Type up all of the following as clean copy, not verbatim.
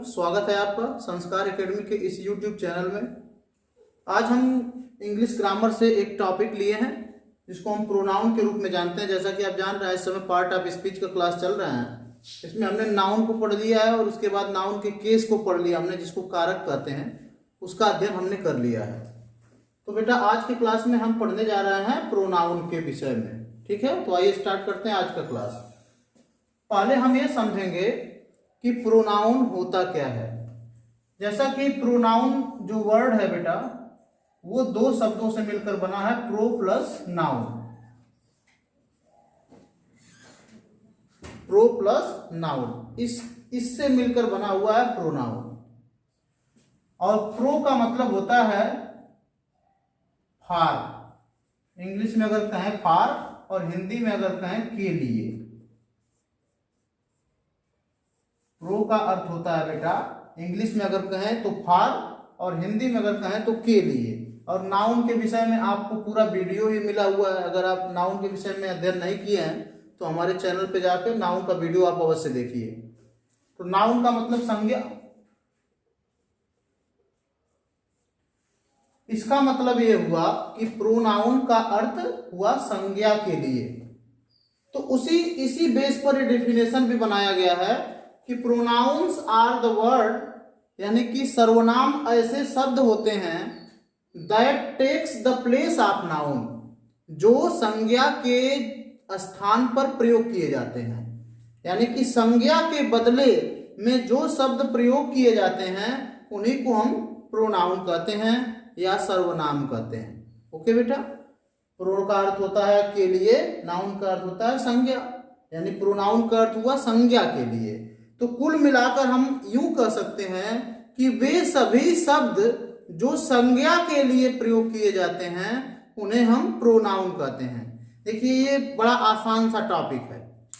स्वागत है आपका संस्कार एकेडमी के इस YouTube चैनल में। आज हम इंग्लिश ग्रामर से एक टॉपिक लिए हैं जिसको हम प्रोनाउन के रूप में जानते हैं। जैसा कि आप जान रहे हैं इस समय पार्ट ऑफ स्पीच का क्लास चल रहा है। इसमें हमने नाउन को पढ़ लिया है और उसके बाद नाउन के केस को पढ़ लिया हमने, जिसको कारक कहते हैं, उसका अध्ययन हमने कर लिया है। तो बेटा आज की क्लास में हम पढ़ने जा रहे हैं प्रोनाउन के विषय में। ठीक है, तो आइए स्टार्ट करते हैं आज का क्लास। पहले हम ये समझेंगे कि प्रोनाउन होता क्या है। जैसा कि प्रोनाउन जो वर्ड है बेटा वो दो शब्दों से मिलकर बना है, pro plus noun. Pro plus noun इससे मिलकर बना हुआ है प्रोनाउन। और प्रो का मतलब होता है फार। इंग्लिश में अगर कहें फार और हिंदी में अगर कहें के लिए। प्रो का अर्थ होता है बेटा इंग्लिश में अगर कहें तो फार और हिंदी में अगर कहें तो के लिए। और नाउन के विषय में आपको पूरा वीडियो ही मिला हुआ है। अगर आप नाउन के विषय में अध्ययन नहीं किए हैं तो हमारे चैनल पे जाकर नाउन का वीडियो आप अवश्य देखिए। तो नाउन का मतलब संज्ञा। इसका मतलब ये हुआ कि प्रोनाउन का अर्थ हुआ संज्ञा के लिए। तो इसी बेस पर ये डेफिनेशन भी बनाया गया है कि प्रोनाउंस आर द वर्ड, यानी कि सर्वनाम ऐसे शब्द होते हैं that takes the place of noun, जो संज्ञा के स्थान पर प्रयोग किए जाते हैं। यानी कि संज्ञा के बदले में जो शब्द प्रयोग किए जाते हैं उन्हीं को हम प्रोनाउन कहते हैं या सर्वनाम कहते हैं। ओके बेटा, प्रो का अर्थ होता है के लिए, नाउन का अर्थ होता है संज्ञा, यानी प्रोनाउन का अर्थ हुआ संज्ञा के लिए। तो कुल मिलाकर हम यूं कह सकते हैं कि वे सभी शब्द जो संज्ञा के लिए प्रयोग किए जाते हैं उन्हें हम प्रोनाउन कहते हैं। देखिए ये बड़ा आसान सा टॉपिक है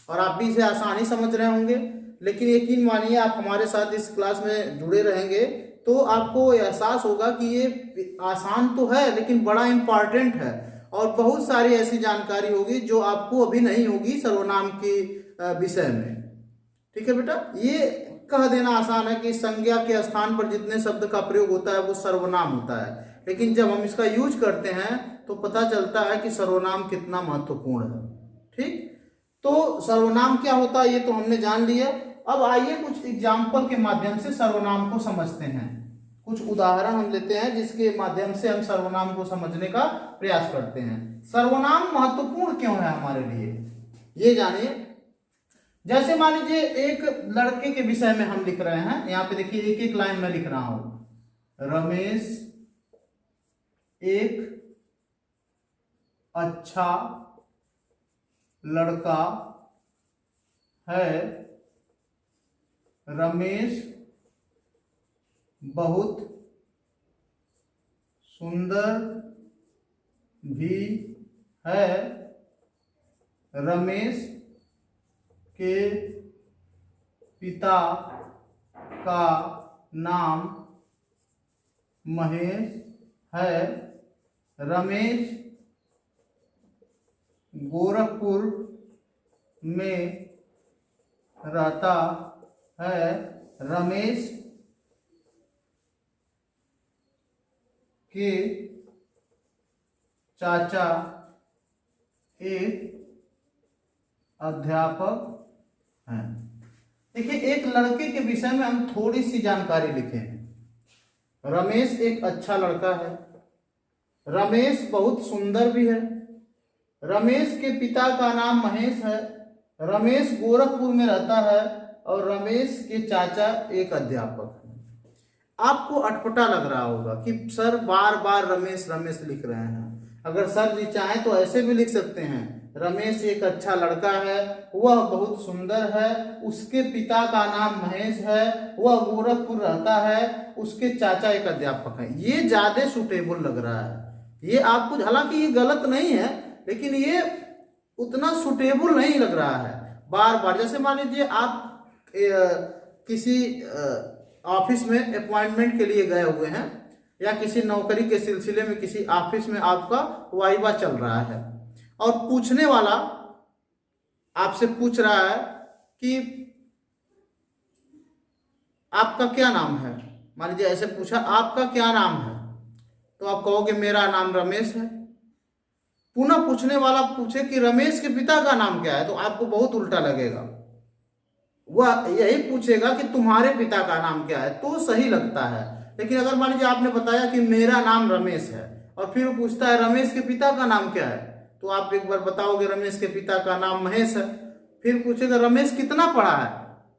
और आप भी इसे आसानी समझ रहे होंगे, लेकिन यकीन मानिए आप हमारे साथ इस क्लास में जुड़े रहेंगे तो आपको एहसास होगा कि ये आसान तो है लेकिन बड़ा इंपॉर्टेंट है और बहुत सारी ऐसी जानकारी होगी जो आपको अभी नहीं होगी सर्वनाम के विषय में। ठीक है बेटा, ये कह देना आसान है कि संज्ञा के स्थान पर जितने शब्द का प्रयोग होता है वो सर्वनाम होता है, लेकिन जब हम इसका यूज करते हैं तो पता चलता है कि सर्वनाम कितना महत्वपूर्ण है। ठीक, तो सर्वनाम क्या होता है ये तो हमने जान लिया। अब आइए कुछ एग्जाम्पल के माध्यम से सर्वनाम को समझते हैं। कुछ उदाहरण हम लेते हैं जिसके माध्यम से हम सर्वनाम को समझने का प्रयास करते हैं। सर्वनाम महत्वपूर्ण क्यों है हमारे लिए ये जानिए। जैसे मान लीजिए एक लड़के के विषय में हम लिख रहे हैं, यहाँ पे देखिए एक एक लाइन में लिख रहा हूं। रमेश एक अच्छा लड़का है। रमेश बहुत सुंदर भी है। रमेश के पिता का नाम महेश है। रमेश गोरखपुर में रहता है। रमेश के चाचा एक अध्यापक हैं। देखिए एक लड़के के विषय में हम थोड़ी सी जानकारी लिखे हैं। रमेश एक अच्छा लड़का है। रमेश बहुत सुंदर भी है। रमेश के पिता का नाम महेश है। रमेश गोरखपुर में रहता है और रमेश के चाचा एक अध्यापक हैं। आपको अटपटा लग रहा होगा कि सर बार बार रमेश रमेश लिख रहे हैं। अगर सर जी चाहें तो ऐसे भी लिख सकते हैं, रमेश एक अच्छा लड़का है, वह बहुत सुंदर है, उसके पिता का नाम महेश है, वह गोरखपुर रहता है, उसके चाचा एक अध्यापक है। ये ज्यादा सुटेबल लग रहा है। ये आपको, हालांकि ये गलत नहीं है लेकिन ये उतना सुटेबल नहीं लग रहा है। बार बार जैसे मान लीजिए आप किसी ऑफिस में अपॉइंटमेंट के लिए गए हुए हैं या किसी नौकरी के सिलसिले में किसी ऑफिस में आपका वाइवा चल रहा है और पूछने वाला आपसे पूछ रहा है कि आपका क्या नाम है, मान लीजिए ऐसे पूछा आपका क्या नाम है, तो आप कहोगे मेरा नाम रमेश है। पुनः पूछने वाला पूछे कि रमेश के पिता का नाम क्या है, तो आपको बहुत उल्टा लगेगा। वह यही पूछेगा कि तुम्हारे पिता का नाम क्या है, तो सही लगता है। लेकिन अगर मान लीजिए आपने बताया कि मेरा नाम रमेश है और फिर वो पूछता है रमेश के पिता का नाम क्या है, तो आप एक बार बताओगे रमेश के पिता का नाम महेश है। फिर पूछेगा रमेश कितना पढ़ा है,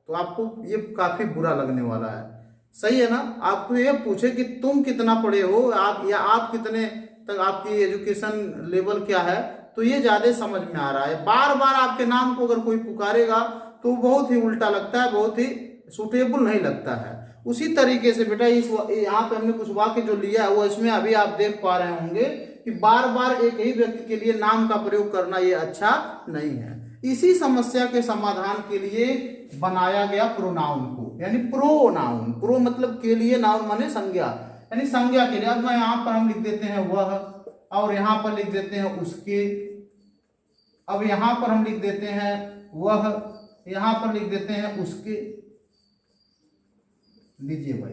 तो आपको ये काफी बुरा लगने वाला है। सही है ना। आपको ये पूछे कि तुम कितना पढ़े हो, आप या आप कितने तक आपकी एजुकेशन लेवल क्या है, तो ये ज्यादा समझ में आ रहा है। बार बार आपके नाम को अगर कोई पुकारेगा तो बहुत ही उल्टा लगता है, बहुत ही सुटेबल नहीं लगता है। उसी तरीके से बेटा इस यहाँ पे हमने कुछ वाक्य जो लिया है वो इसमें अभी आप देख पा रहे होंगे कि बार बार एक ही व्यक्ति के लिए नाम का प्रयोग करना ये अच्छा नहीं है। इसी समस्या के समाधान के लिए बनाया गया प्रोनाउन को, यानी प्रोनाउन। प्रो मतलब के लिए, नाउन माने संज्ञा, यानी संज्ञा के लिए। अब मैं यहाँ पर हम लिख देते हैं वह, और यहाँ पर लिख देते हैं उसके, अब यहाँ पर हम लिख देते हैं वह, यहां पर लिख देते हैं उसके। लीजिए भाई,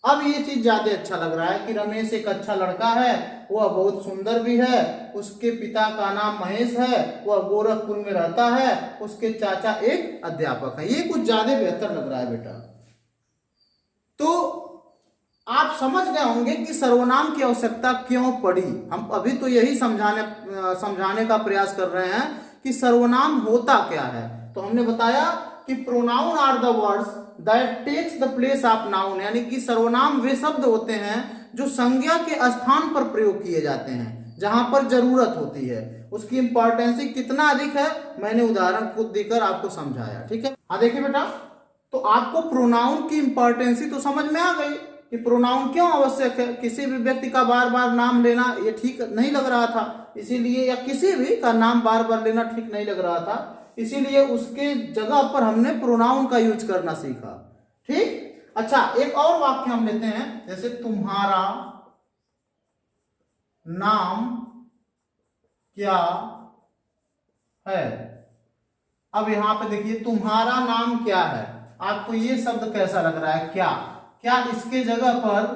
अब ये चीज ज्यादा अच्छा लग रहा है कि रमेश एक अच्छा लड़का है, वह बहुत सुंदर भी है, उसके पिता का नाम महेश है, वह गोरखपुर में रहता है, उसके चाचा एक अध्यापक है। ये कुछ ज्यादा बेहतर लग रहा है बेटा। तो आप समझ गए होंगे कि सर्वनाम की आवश्यकता क्यों पड़ी। हम अभी तो यही समझाने का प्रयास कर रहे हैं कि सर्वनाम होता क्या है। तो हमने बताया कि pronoun are the words that takes the place of noun, यानी कि सर्वनाम वे शब्द होते हैं जो संज्ञा के स्थान पर प्रयोग किए जाते हैं जहां पर जरूरत होती है। उसकी इंपॉर्टेंसी कितना अधिक है मैंने उदाहरण खुद देकर आपको समझाया। ठीक है, हाँ देखिए बेटा, तो आपको प्रोनाउन की इंपॉर्टेंसी तो समझ में आ गई कि प्रोनाउन क्यों आवश्यक है। किसी भी व्यक्ति का बार बार नाम लेना ये ठीक नहीं लग रहा था, इसीलिए, या किसी भी का नाम बार बार लेना ठीक नहीं लग रहा था, इसीलिए उसके जगह पर हमने प्रोनाउन का यूज करना सीखा। ठीक, अच्छा एक और वाक्य हम लेते हैं, जैसे तुम्हारा नाम क्या है। अब यहां पे देखिए तुम्हारा नाम क्या है, आपको ये शब्द कैसा लग रहा है, क्या? क्या इसके जगह पर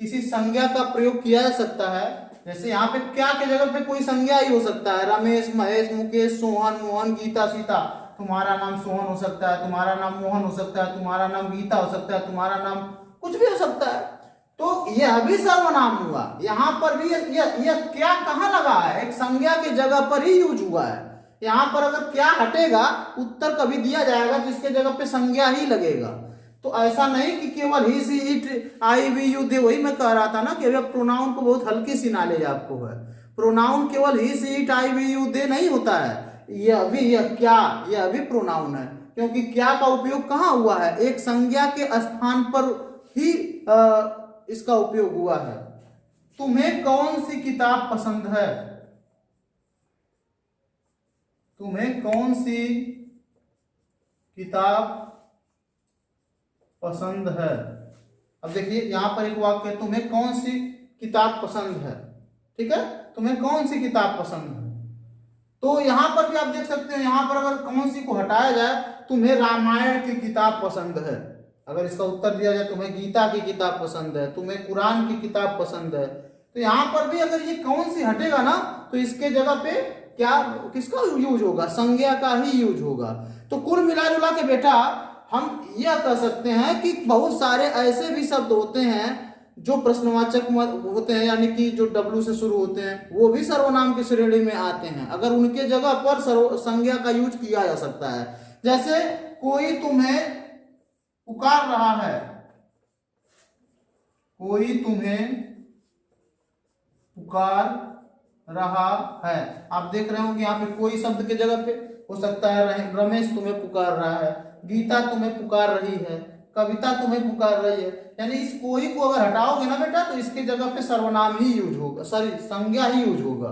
किसी संज्ञा का प्रयोग किया जा सकता है? जैसे यहाँ पे क्या के जगह पे कोई संज्ञा ही हो सकता है, रमेश, महेश, मुकेश, सोहन, मोहन, गीता, सीता। तुम्हारा नाम सोहन हो सकता है, तुम्हारा नाम मोहन हो सकता है, तुम्हारा नाम गीता हो सकता है, तुम्हारा नाम कुछ भी हो सकता है। तो यह भी सर्वनाम हुआ। यहाँ पर भी यह क्या कहाँ लगा है, एक संज्ञा के जगह पर ही यूज हुआ है। यहाँ पर अगर क्या हटेगा उत्तर कभी दिया जाएगा जिसके जगह पे संज्ञा ही लगेगा। तो ऐसा नहीं कि केवल ही, she, it, I, we, you, दे। वही मैं कह रहा था ना कि प्रोनाउन को बहुत हल्की सी नॉलेज आपको है। प्रोनाउन केवल ही, she, it, I, we, you, दे नहीं होता है। यह क्या, यह भी प्रोनाउन है, क्योंकि क्या का उपयोग कहाँ हुआ है, एक संज्ञा के स्थान पर ही इसका उपयोग हुआ है। तुम्हें कौन सी किताब पसंद है, तुम्हें कौन सी किताब पसंद है। अब देखिए यहां पर एक वाक्य, तुम्हें कौन सी किताब पसंद है। ठीक है, तुम्हें कौन सी किताब पसंद है। तो यहां पर भी आप देख सकते हैं, यहां पर अगर कौन सी को हटाया जाए, तुम्हें रामायण की किताब पसंद है। अगर इसका उत्तर दिया जाए तुम्हें गीता की किताब पसंद है, तुम्हें कुरान की किताब पसंद है, तो यहां पर भी अगर ये कौन सी हटेगा ना, तो इसके जगह पे क्या, किसका यूज होगा, संज्ञा का ही यूज होगा। तो कुल मिला जुला के बेटा हम यह कह सकते हैं कि बहुत सारे ऐसे भी शब्द होते हैं जो प्रश्नवाचक होते हैं, यानी कि जो W से शुरू होते हैं, वो भी सर्वनाम की श्रेणी में आते हैं अगर उनके जगह पर संज्ञा का यूज किया जा सकता है। जैसे कोई तुम्हें पुकार रहा है, कोई तुम्हें पुकार रहा है। आप देख रहे हो कि यहाँ पे कोई शब्द के जगह पे हो सकता है रमेश तुम्हें पुकार रहा है, गीता तुम्हें पुकार रही है, कविता तुम्हें पुकार रही है। यानी इस कोई को अगर हटाओगे ना बेटा, तो इसके जगह पे सर्वनाम ही यूज होगा, सॉरी संज्ञा ही यूज होगा।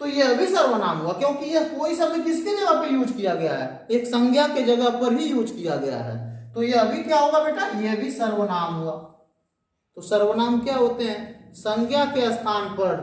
तो यह भी सर्वनाम हुआ, क्योंकि यह कोई शब्द किसके जगह पे यूज किया गया है, एक संज्ञा के जगह पर ही यूज किया गया है। तो यह भी क्या होगा बेटा, यह भी सर्वनाम हुआ। तो सर्वनाम क्या होते हैं, संज्ञा के स्थान पर।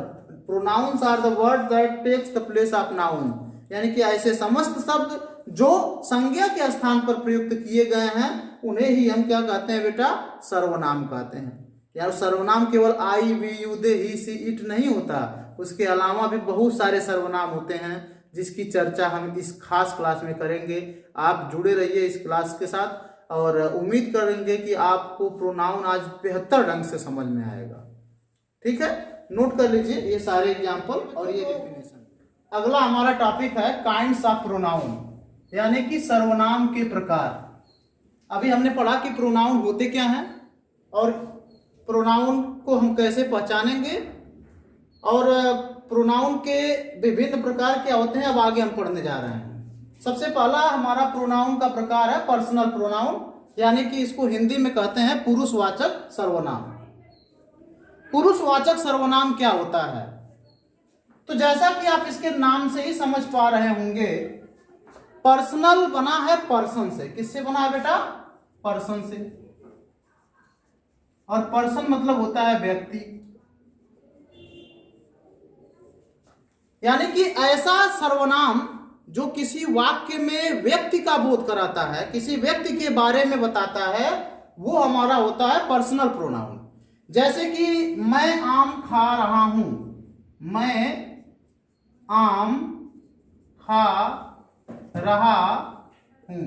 Pronouns are the word that takes the place of noun, यानी कि ऐसे समस्त शब्द जो संज्ञा के स्थान पर प्रयुक्त किए गए हैं उन्हें ही हम क्या कहते हैं बेटा, सर्वनाम कहते हैं। यार सर्वनाम केवल I, we, you, they, he, she, it नहीं होता, उसके अलावा भी बहुत सारे सर्वनाम होते हैं जिसकी चर्चा हम इस खास क्लास में करेंगे। आप जुड़े रहिए इस क्लास के साथ और उम्मीद करेंगे कि आपको प्रोनाउन आज बेहतर ढंग से समझ में आएगा। ठीक है, नोट कर लीजिए ये सारे एग्जाम्पल और ये डेफिनेशन। अगला हमारा टॉपिक है काइंड्स ऑफ प्रोनाउन, यानी कि सर्वनाम के प्रकार। अभी हमने पढ़ा कि प्रोनाउन होते क्या हैं और प्रोनाउन को हम कैसे पहचानेंगे और प्रोनाउन के विभिन्न प्रकार क्या होते हैं, अब आगे हम पढ़ने जा रहे हैं। सबसे पहला हमारा प्रोनाउन का प्रकार है पर्सनल प्रोनाउन, यानी कि इसको हिंदी में कहते हैं पुरुषवाचक सर्वनाम। पुरुषवाचक सर्वनाम क्या होता है, तो जैसा कि आप इसके नाम से ही समझ पा रहे होंगे, पर्सनल बना है पर्सन से। किससे बना है बेटा, पर्सन से, और पर्सन मतलब होता है व्यक्ति, यानी कि ऐसा सर्वनाम जो किसी वाक्य में व्यक्ति का बोध कराता है, किसी व्यक्ति के बारे में बताता है, वो हमारा होता है पर्सनल प्रोनाउन। जैसे कि मैं आम खा रहा हूं, मैं आम खा रहा हूं।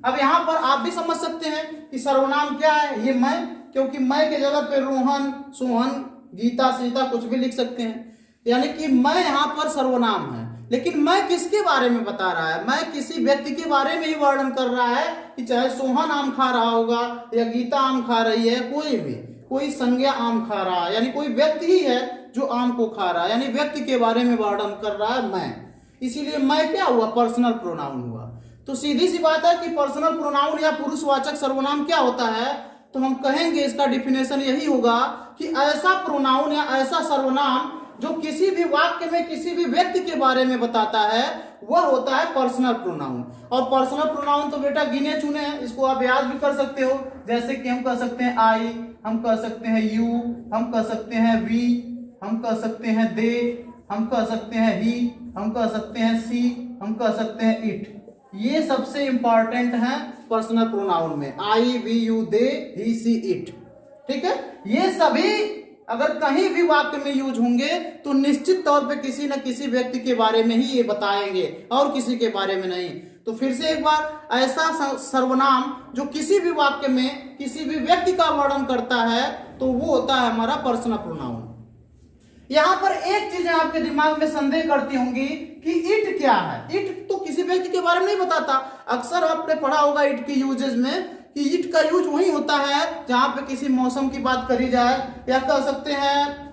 अब यहां पर आप भी समझ सकते हैं कि सर्वनाम क्या है, ये मैं, क्योंकि मैं के जगह पे रोहन, सोहन, गीता, सीता कुछ भी लिख सकते हैं, यानी कि मैं यहां पर सर्वनाम है। लेकिन मैं किसके बारे में बता रहा है, मैं किसी व्यक्ति के बारे में ही वर्णन कर रहा है कि चाहे सोहन आम खा रहा होगा या गीता आम खा रही है, कोई भी, कोई संज्ञा आम खा रहा है, यानी कोई व्यक्ति ही है जो आम को खा रहा है, यानी व्यक्ति के बारे में वर्णन कर रहा है मैं, इसीलिए मैं क्या हुआ, पर्सनल प्रोनाउन हुआ। तो सीधी सी बात है कि पर्सनल प्रोनाउन या पुरुषवाचक सर्वनाम क्या होता है, तो हम कहेंगे इसका डिफिनेशन यही होगा कि ऐसा प्रोनाउन या ऐसा सर्वनाम जो किसी भी वाक्य में किसी भी व्यक्ति के बारे में बताता है, वह होता है पर्सनल प्रोनाउन। और पर्सनल प्रोनाउन तो बेटा गिने चुने हैं, इसको आप याद भी कर सकते हो, जैसे कि हम कह सकते हैं आई, हम कह सकते हैं यू, हम कह सकते हैं वी, हम कह सकते हैं दे, हम कह सकते हैं ही, हम कह सकते हैं सी, हम कह सकते हैं इट। ये सबसे इंपॉर्टेंट है पर्सनल प्रोनाउन में, I, we, you, they, he, she, it. ठीक है, ये सभी अगर कहीं भी वाक्य में यूज होंगे तो निश्चित तौर पे किसी न किसी व्यक्ति के बारे में ही ये बताएंगे और किसी के बारे में नहीं। तो फिर से एक बार, ऐसा सर्वनाम जो किसी भी वाक्य में किसी भी व्यक्ति का वर्णन करता है तो वो होता है हमारा पर्सनल प्रोनाउन। यहां पर एक चीज आपके दिमाग में संदेह करती होंगी कि इट क्या है। इट तो किसी व्यक्ति के बारे में नहीं बताता। अक्सर आपने पढ़ा होगा इट की यूजेज में कि इट का यूज वही होता है जहां पे किसी मौसम की बात करी जाए, या कह सकते हैं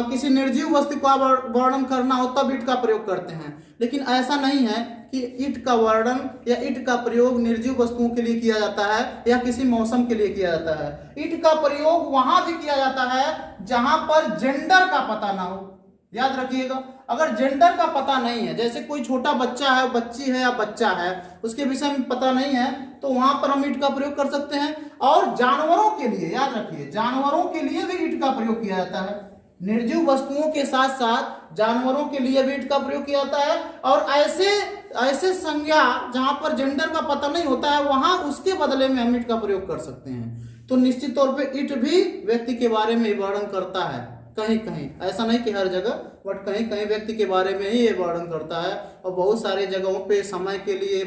किसी निर्जीव वस्तु का वर्णन करना हो तब इट का प्रयोग करते हैं। लेकिन ऐसा नहीं है कि इट का वर्णन या इट का प्रयोग निर्जीव वस्तुओं के लिए किया जाता है या किसी मौसम के लिए किया जाता है। इट का प्रयोग वहां भी किया जाता है जहां पर जेंडर का पता ना हो। याद रखिएगा, अगर जेंडर का पता नहीं है, जैसे कोई छोटा बच्चा है, बच्ची है या बच्चा है, उसके विषय में पता नहीं है, तो वहां पर हम इट का प्रयोग कर सकते हैं। और जानवरों के लिए, याद रखिए, जानवरों के लिए भी इट का प्रयोग किया जाता है। निर्जीव वस्तुओं के साथ साथ जानवरों के लिए भी इट का प्रयोग किया जाता है। और ऐसे संज्ञा जहां पर जेंडर का पता नहीं होता है, वहां उसके बदले में हम इट का प्रयोग कर सकते हैं। तो निश्चित तौर पे इट भी व्यक्ति के बारे में वर्णन करता है, कहीं कहीं, ऐसा नहीं कि हर जगह, बट कहीं कहीं व्यक्ति के बारे में ही ये वर्णन करता है। और बहुत सारे जगहों पे समय के लिए,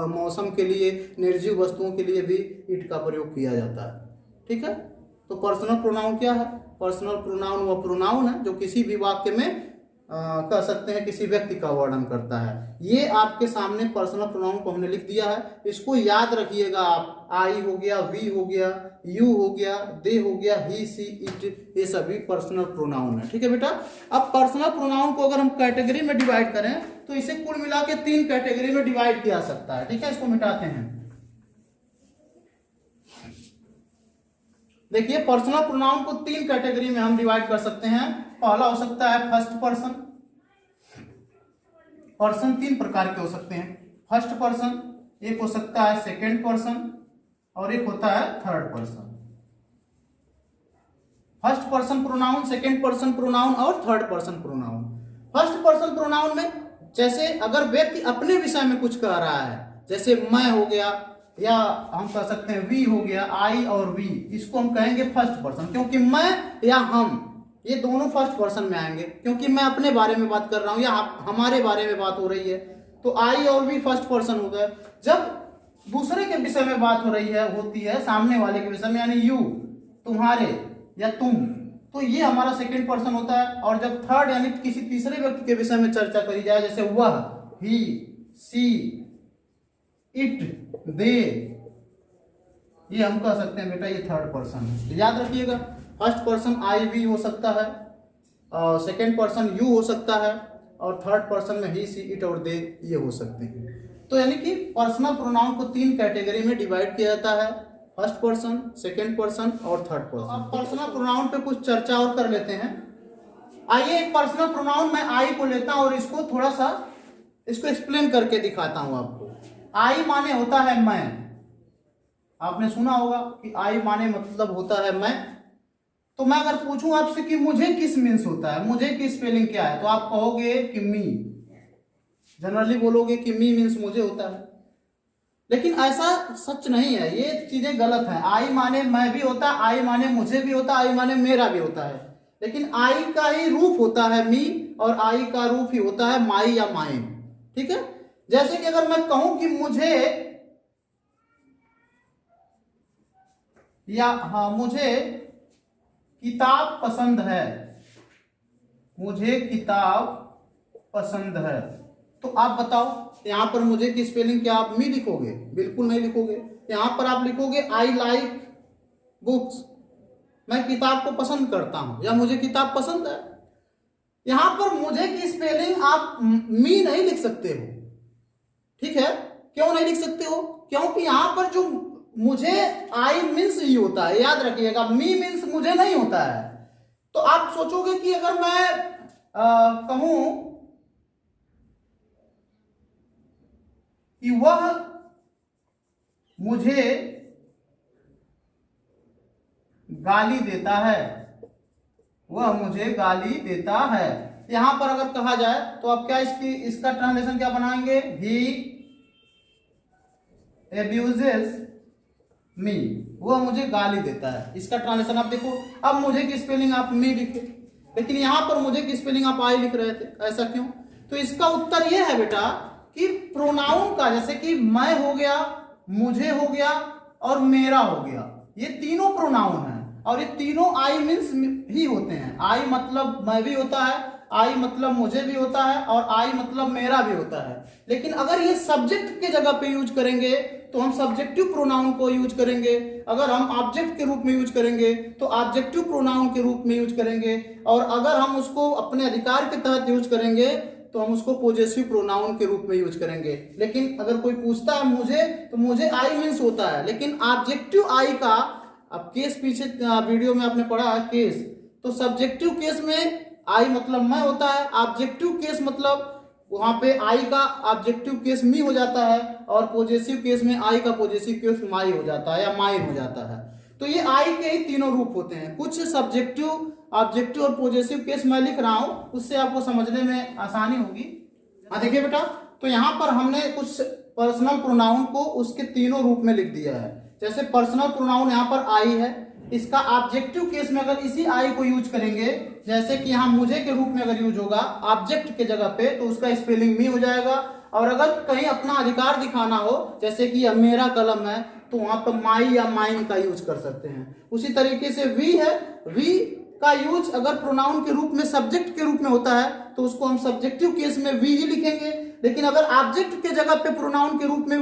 मौसम के लिए, निर्जीव वस्तुओं के लिए भी इट का प्रयोग किया जाता है। ठीक है, तो पर्सनल प्रोनाउन क्या है? पर्सनल प्रोनाउन वो प्रोनाउन है जो किसी भी वाक्य में कह सकते हैं किसी व्यक्ति का वर्णन करता है। ये आपके सामने पर्सनल प्रोनाउन को हमने लिख दिया है, इसको याद रखिएगा आप। आई हो गया, वी हो गया, यू हो गया, दे हो गया, ही, सी, इट, ये सभी पर्सनल प्रोनाउन है। ठीक है बेटा, अब पर्सनल प्रोनाउन को अगर हम कैटेगरी में डिवाइड करें तो इसे कुल मिला के 3 कैटेगरी में डिवाइड किया सकता है। ठीक है, इसको मिटाते हैं। देखिए, पर्सनल प्रोनाउन को 3 कैटेगरी में हम डिवाइड कर सकते हैं। पहला हो सकता है फर्स्ट पर्सन। पर्सन 3 प्रकार के हो सकते हैं। फर्स्ट पर्सन, एक हो सकता है सेकेंड पर्सन, और एक होता है third person. First person pronoun, second person pronoun और third person pronoun. First person pronoun में जैसे अगर व्यक्ति अपने विषय में कुछ कह रहा है जैसे मैं हो गया, या हम कह सकते हैं वी हो गया, आई और वी, इसको हम कहेंगे फर्स्ट पर्सन, क्योंकि मैं या हम ये दोनों फर्स्ट पर्सन में आएंगे, क्योंकि मैं अपने बारे में बात कर रहा हूं या हमारे बारे में बात हो रही है, तो आई और वी फर्स्ट पर्सन हो गए। जब दूसरे के विषय में बात हो रही है, होती है सामने वाले के विषय में, यानी यू, तुम्हारे या तुम, तो ये हमारा सेकंड पर्सन होता है। और जब थर्ड यानी किसी तीसरे व्यक्ति के विषय में चर्चा करी जाए, जैसे वह, ही, सी, इट, दे, ये हम कह सकते हैं बेटा ये थर्ड पर्सन है। याद रखिएगा, फर्स्ट पर्सन आई वी हो सकता है, और सेकंड पर्सन यू हो सकता है, और थर्ड पर्सन में ही, सी, इट और दे ये हो सकते हैं। तो यानी कि पर्सनल प्रोनाउन को 3 कैटेगरी में डिवाइड किया जाता है, फर्स्ट पर्सन, सेकंड पर्सन और थर्ड पर्सन। अब पर्सनल प्रोनाउन पे कुछ चर्चा और कर लेते हैं। आइए, एक पर्सनल प्रोनाउन मैं आई को लेता हूं और इसको थोड़ा सा इसको एक्सप्लेन करके दिखाता हूं आपको। आई माने होता है मैं, आपने सुना होगा कि आई माने मतलब होता है मैं। तो मैं अगर पूछूं आपसे कि मुझे किस मीन्स होता है, मुझे की स्पेलिंग क्या है, तो आप कहोगे कि मी, जनरली बोलोगे कि मी मीन्स मुझे होता है। लेकिन ऐसा सच नहीं है, ये चीजें गलत हैं। आई माने मैं भी होता है, आई माने मुझे भी होता है, आई माने मेरा भी होता है, लेकिन आई का ही रूप होता है मी, और आई का रूप ही होता है माई या माइन। ठीक है, जैसे कि अगर मैं कहूं कि मुझे, या हाँ मुझे किताब पसंद है, मुझे किताब पसंद है, तो आप बताओ यहां पर मुझे की स्पेलिंग क्या आप मी लिखोगे? बिल्कुल नहीं लिखोगे। यहां पर आप लिखोगे आई लाइक बुक्स, मैं किताब को पसंद करता हूं, या मुझे किताब पसंद है। यहां पर मुझे की स्पेलिंग आप मी नहीं लिख सकते हो। ठीक है, क्यों नहीं लिख सकते हो? क्योंकि यहां पर जो मुझे आई मीन्स ही होता है, याद रखिएगा, मी मीन्स मुझे नहीं होता है। तो आप सोचोगे कि अगर मैं कहूं कि वह मुझे गाली देता है, वह मुझे गाली देता है, यहां पर अगर कहा जाए तो आप क्या इसका ट्रांसलेशन क्या बनाएंगे? ही एब्यूजेस मी, वह मुझे गाली देता है। इसका ट्रांसलेशन आप देखो। अब मुझे की स्पेलिंग आप मी लिखे, लेकिन यहां पर मुझे की स्पेलिंग आप आई लिख रहे थे, ऐसा क्यों? तो इसका उत्तर यह है बेटा कि प्रोनाउन का, जैसे कि मैं हो गया, मुझे हो गया और मेरा हो गया, ये तीनों प्रोनाउन हैं, और ये तीनों आई मीन्स ही होते हैं। आई मतलब मैं भी होता है, आई मतलब मुझे भी होता है, और आई मतलब मेरा भी होता है। लेकिन अगर ये सब्जेक्ट के जगह पे यूज करेंगे तो हम सब्जेक्टिव प्रोनाउन को यूज करेंगे, अगर हम ऑब्जेक्ट के रूप में यूज करेंगे तो ऑब्जेक्टिव प्रोनाउन के रूप में यूज करेंगे, और अगर हम उसको अपने अधिकार के तहत यूज करेंगे तो हम उसको पॉजेसिव प्रोनाउन के रूप में यूज करेंगे। लेकिन अगर कोई पूछता है मुझे, तो मुझे आई मीन्स होता है, लेकिन ऑब्जेक्टिव आई का, अब केस पीछे वीडियो में आपने पढ़ा है केस, तो सब्जेक्टिव केस में आई मतलब मैं होता है, ऑब्जेक्टिव केस मतलब वहां पे आई का ऑब्जेक्टिव केस मी हो जाता है, और पॉजेसिव केस में आई का पॉजेसिव केस माई हो जाता है या माइन हो जाता है। तो ये आई के ही तीनों रूप होते हैं। कुछ सब्जेक्टिव, ऑब्जेक्टिव और पॉजेसिव केस मैं लिख रहा हूं, उससे आपको समझने में आसानी होगी। हाँ देखिए बेटा, तो यहाँ पर हमने कुछ पर्सनल प्रोनाउन को उसके तीनों रूप में लिख दिया है। जैसे पर्सनल प्रोनाउन यहाँ पर आई है, इसका ऑब्जेक्टिव केस में अगर इसी आई को यूज करेंगे, जैसे कि यहाँ मुझे के रूप में अगर यूज होगा ऑब्जेक्ट के जगह पे, तो उसका स्पेलिंग मी हो जाएगा। और अगर कहीं अपना अधिकार दिखाना हो, जैसे कि यह मेरा कलम है, तो वहां पर माई या माइन का यूज कर सकते हैं। उसी तरीके से वी है, वी का यूज अगर प्रोनाउन के रूप में सब्जेक्ट के रूप में होता है तो उसको हम सब्जेक्टिव केस में वी ही लिखेंगे। लेकिन अगर ऑब्जेक्ट के जगह पे प्रोनाउन के रूप में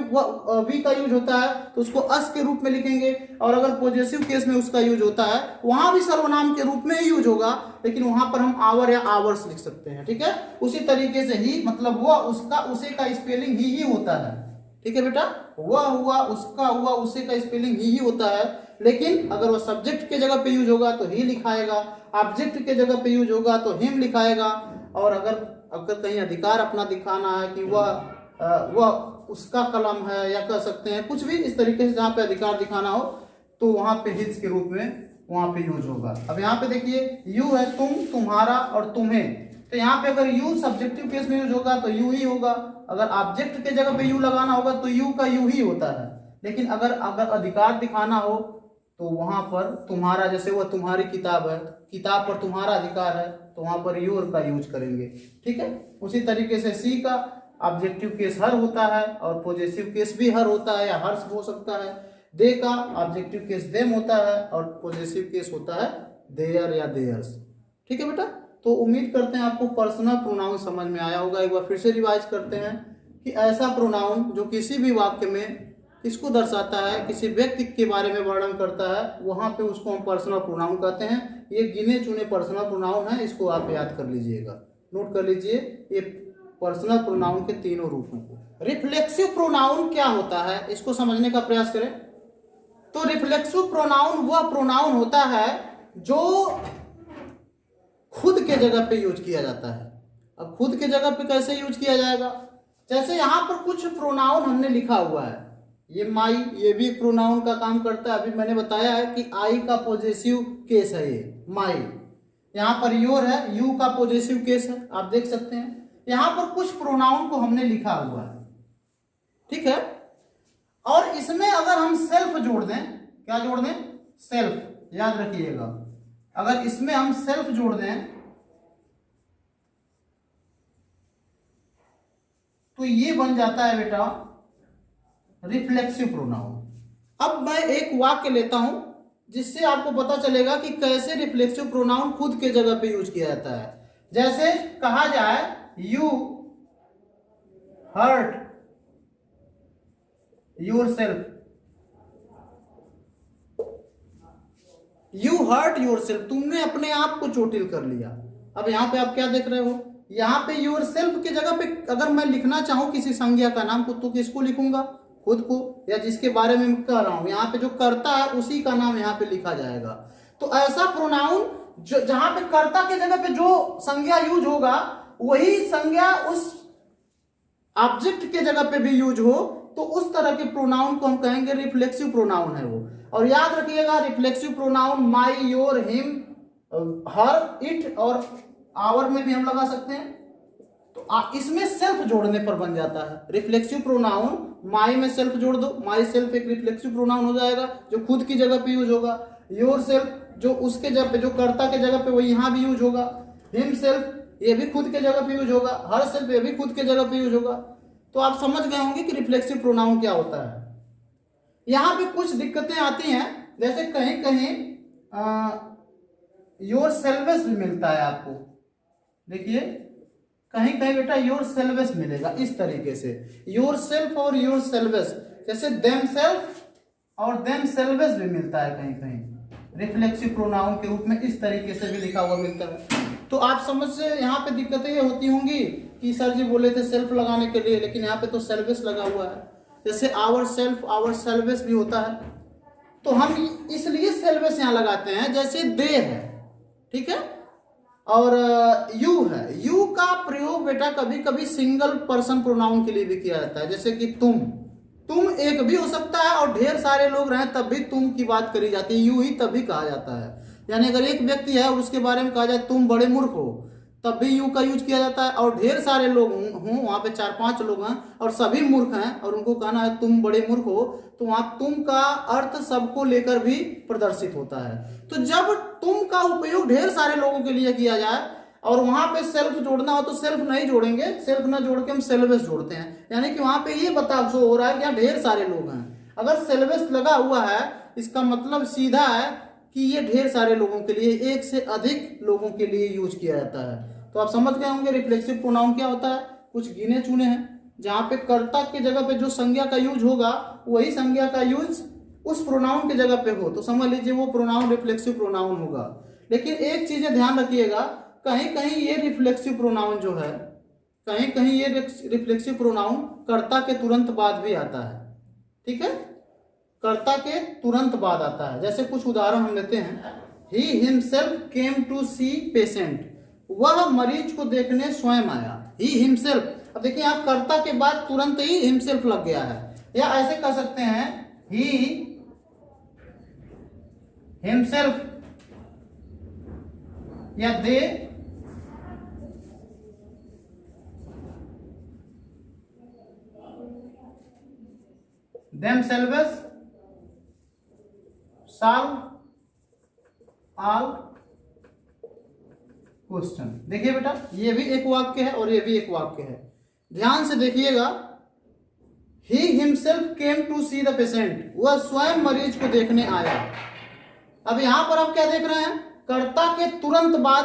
वी का यूज होता है तो उसको अस के रूप में लिखेंगे। और अगर पॉजेसिव केस में उसका यूज होता है, वहां भी सर्वनाम के रूप में ही यूज होगा, लेकिन वहां पर हम आवर या आवर्स लिख सकते हैं। ठीक है, उसी तरीके से ही मतलब वह, उसका, उसे का स्पेलिंग ही होता है। ठीक है बेटा, वह हुआ, उसका हुआ, उसे का स्पेलिंग ही होता है। लेकिन अगर वह सब्जेक्ट के जगह पे यूज होगा तो ही लिखाएगा, ऑब्जेक्ट के जगह पे यूज होगा तो हिम लिखाएगा। और अगर कहीं अधिकार अपना दिखाना है कि वह उसका कलम है, या कह सकते हैं कुछ भी इस तरीके से जहाँ पे अधिकार दिखाना हो, तो वहां पे हिज के रूप में वहां पे यूज होगा। अब यहाँ पे देखिए, यू है तुम, तुम्हारा और तुम्हें, तो यहाँ पे अगर यू सब्जेक्टिव केस में यूज होगा तो यू ही होगा, अगर ऑब्जेक्ट के जगह पे यू लगाना होगा तो यू का यू ही होता है। लेकिन अगर अधिकार दिखाना हो तो वहां पर तुम्हारा, जैसे वो तुम्हारी किताब है, किताब पर तुम्हारा अधिकार है, तो वहां पर योर का यूज करेंगे। ठीक है, उसी तरीके से सी का ऑब्जेक्टिव केस हर होता है और पॉजेसिव केस भी हर होता है या हर्ष हो सकता है। दे का ऑब्जेक्टिव केस देम होता है और पॉजेसिव केस होता है देयर या देयर्स। ठीक है बेटा, तो उम्मीद करते हैं आपको पर्सनल प्रोनाउन समझ में आया होगा। एक बार फिर से रिवाइज करते हैं कि ऐसा प्रोनाउन जो किसी भी वाक्य में किसको दर्शाता है, किसी व्यक्ति के बारे में वर्णन करता है, वहां पे उसको हम पर्सनल प्रोनाउन कहते हैं। ये गिने चुने पर्सनल प्रोनाउन है, इसको आप याद कर लीजिएगा, नोट कर लीजिए ये पर्सनल प्रोनाउन के तीनों रूपों को। रिफ्लेक्सिव प्रोनाउन क्या होता है, इसको समझने का प्रयास करें। तो रिफ्लेक्सिव प्रोनाउन वह प्रोनाउन होता है जो खुद के जगह पे यूज किया जाता है। अब खुद के जगह पे कैसे यूज किया जाएगा, जैसे यहां पर कुछ प्रोनाउन हमने लिखा हुआ है, ये माई, ये भी प्रोनाउन का काम करता है। अभी मैंने बताया है कि आई का पॉजेसिव केस है ये माई। यहाँ पर योर है, यू का पॉजेसिव केस है, आप देख सकते हैं। यहाँ पर कुछ प्रोनाउन को हमने लिखा हुआ है, ठीक है। और इसमें अगर हम सेल्फ जोड़ दें, क्या जोड़ दें, सेल्फ, याद रखिएगा, अगर इसमें हम सेल्फ जोड़ दें तो ये बन जाता है बेटा रिफ्लेक्सिव प्रोनाउन। अब मैं एक वाक्य लेता हूं जिससे आपको पता चलेगा कि कैसे रिफ्लेक्सिव प्रोनाउन खुद के जगह पे यूज किया जाता है। जैसे कहा जाए you hurt yourself, you hurt yourself, तुमने अपने आप को चोटिल कर लिया। अब यहां पे आप क्या देख रहे हो, यहां पे योरसेल्फ की जगह पे अगर मैं लिखना चाहूं किसी संज्ञा का नाम को, तो किसको लिखूंगा, खुद को, या जिसके बारे में मैं कह रहा हूं। यहाँ पे जो कर्ता है उसी का नाम यहाँ पे लिखा जाएगा। तो ऐसा प्रोनाउन जो जहां पे कर्ता के जगह पे जो संज्ञा यूज होगा वही संज्ञा उस ऑब्जेक्ट के जगह पे भी यूज हो, तो उस तरह के प्रोनाउन को हम कहेंगे रिफ्लेक्सिव प्रोनाउन है वो। और याद रखिएगा reflexive pronoun my, your, him, her, it और आवर में भी हम लगा सकते हैं। तो इसमें सेल्फ जोड़ने पर बन जाता है रिफ्लेक्सिव प्रोनाउन। माई में सेल्फ जोड़ दो, माई सेल्फ एक रिफ्लेक्सिव प्रोनाउन हो जाएगा जो खुद की जगह पे यूज होगा। योर सेल्फ जो उसके जगह पे, जो कर्ता के जगह पे, वो यहां भी यूज होगा। हिम सेल्फ ये भी खुद के जगह पे यूज होगा। हर सेल्फ ये भी खुद के जगह पे यूज होगा। तो आप समझ गए होंगे कि रिफ्लेक्सिव प्रोनाउन क्या होता है। यहां पे कुछ दिक्कतें आती हैं, जैसे कहीं कहीं योर सेल्वेस भी मिलता है आपको, देखिए कहीं कहीं बेटा योर सेल्वेस मिलेगा इस तरीके से, योर सेल्फ और योर सेल्वेस, जैसे देम सेल्फ और देम सेल्वेस भी मिलता है कहीं कहीं रिफ्लेक्सिव प्रोनाउन के रूप में, इस तरीके से भी लिखा हुआ मिलता है। तो आप समझ से यहाँ पे दिक्कतें ये होती होंगी कि सर जी बोले थे सेल्फ लगाने के लिए, लेकिन यहाँ पे तो सेल्वेस लगा हुआ है। जैसे आवर सेल्फ, आवर सेल्वेस भी होता है, तो हम इसलिए सेल्वेस यहाँ लगाते हैं। जैसे दे है, ठीक है, और यू है, यू का प्रयोग बेटा कभी कभी सिंगल पर्सन प्रोनाउन के लिए भी किया जाता है। जैसे कि तुम एक भी हो सकता है और ढेर सारे लोग रहें तब भी तुम की बात करी जाती है, यू ही तभी कहा जाता है। यानी अगर एक व्यक्ति है और उसके बारे में कहा जाए तुम बड़े मूर्ख हो, तब भी यू का यूज किया जाता है। और ढेर सारे लोग हों, वहां पे 4-5 लोग हैं और सभी मूर्ख हैं और उनको कहना है तुम बड़े मूर्ख हो, तो वहां तुम का अर्थ सबको लेकर भी प्रदर्शित होता है। तो जब तुम का उपयोग ढेर सारे लोगों के लिए किया जाए और वहां पे सेल्फ जोड़ना हो तो सेल्फ नहीं जोड़ेंगे, सेल्फ ना जोड़ के हम सेल्वेस जोड़ते हैं। यानी कि वहां पे ये बता सो हो रहा है कि यहाँ ढेर सारे लोग हैं। अगर सेल्वेस लगा हुआ है इसका मतलब सीधा है कि ये ढेर सारे लोगों के लिए, एक से अधिक लोगों के लिए यूज किया जाता है। तो आप समझ गए होंगे रिफ्लेक्सिव प्रोनाउन क्या होता है। कुछ गिने चुने हैं जहां पे कर्ता की जगह पे जो संज्ञा का यूज होगा वही संज्ञा का यूज उस प्रोनाउन की जगह पे हो, तो समझ लीजिए वो प्रोनाउन रिफ्लेक्सिव प्रोनाउन होगा। लेकिन एक चीजें ध्यान रखिएगा, कहीं कहीं ये रिफ्लेक्सिव प्रोनाउन जो है, कहीं कहीं ये रिफ्लेक्सिव प्रोनाउन कर्ता के तुरंत बाद भी आता है, ठीक है, कर्ता के तुरंत बाद आता है। जैसे कुछ उदाहरण हम लेते हैं, he himself came to see patient, वह मरीज को देखने स्वयं आया। ही हिमसेल्फ, अब देखिए आप कर्ता के बाद तुरंत ही हिमसेल्फ लग गया है, या ऐसे कह सकते हैं ही हिमसेल्फ या दे themselves solve all क्वेश्चन। देखिए बेटा, ये भी एक वाक्य है और ये भी एक वाक्य है, ध्यान से देखिएगा। He himself came to see the patient, वह स्वयं मरीज को देखने आया। अब यहां पर आप क्या देख रहे हैं, कर्ता के तुरंत बाद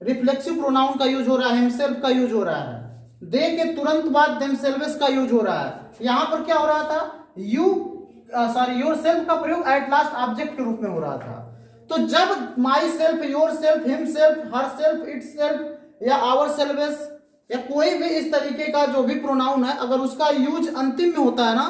रिफ्लेक्सिव प्रोनाउन का यूज हो रहा है, हिमसेल्फ का यूज हो रहा है, दे के तुरंत बाद देमसेल्व्स का यूज हो रहा है। यहां पर क्या हो रहा था, योरसेल्फ का प्रयोग एट लास्ट ऑब्जेक्ट के रूप में हो रहा था। तो जब my self, your self, him self, her self, it self या आवर सेल्वेस या कोई भी इस तरीके का जो भी प्रोनाउन है, अगर उसका यूज अंतिम में होता है ना,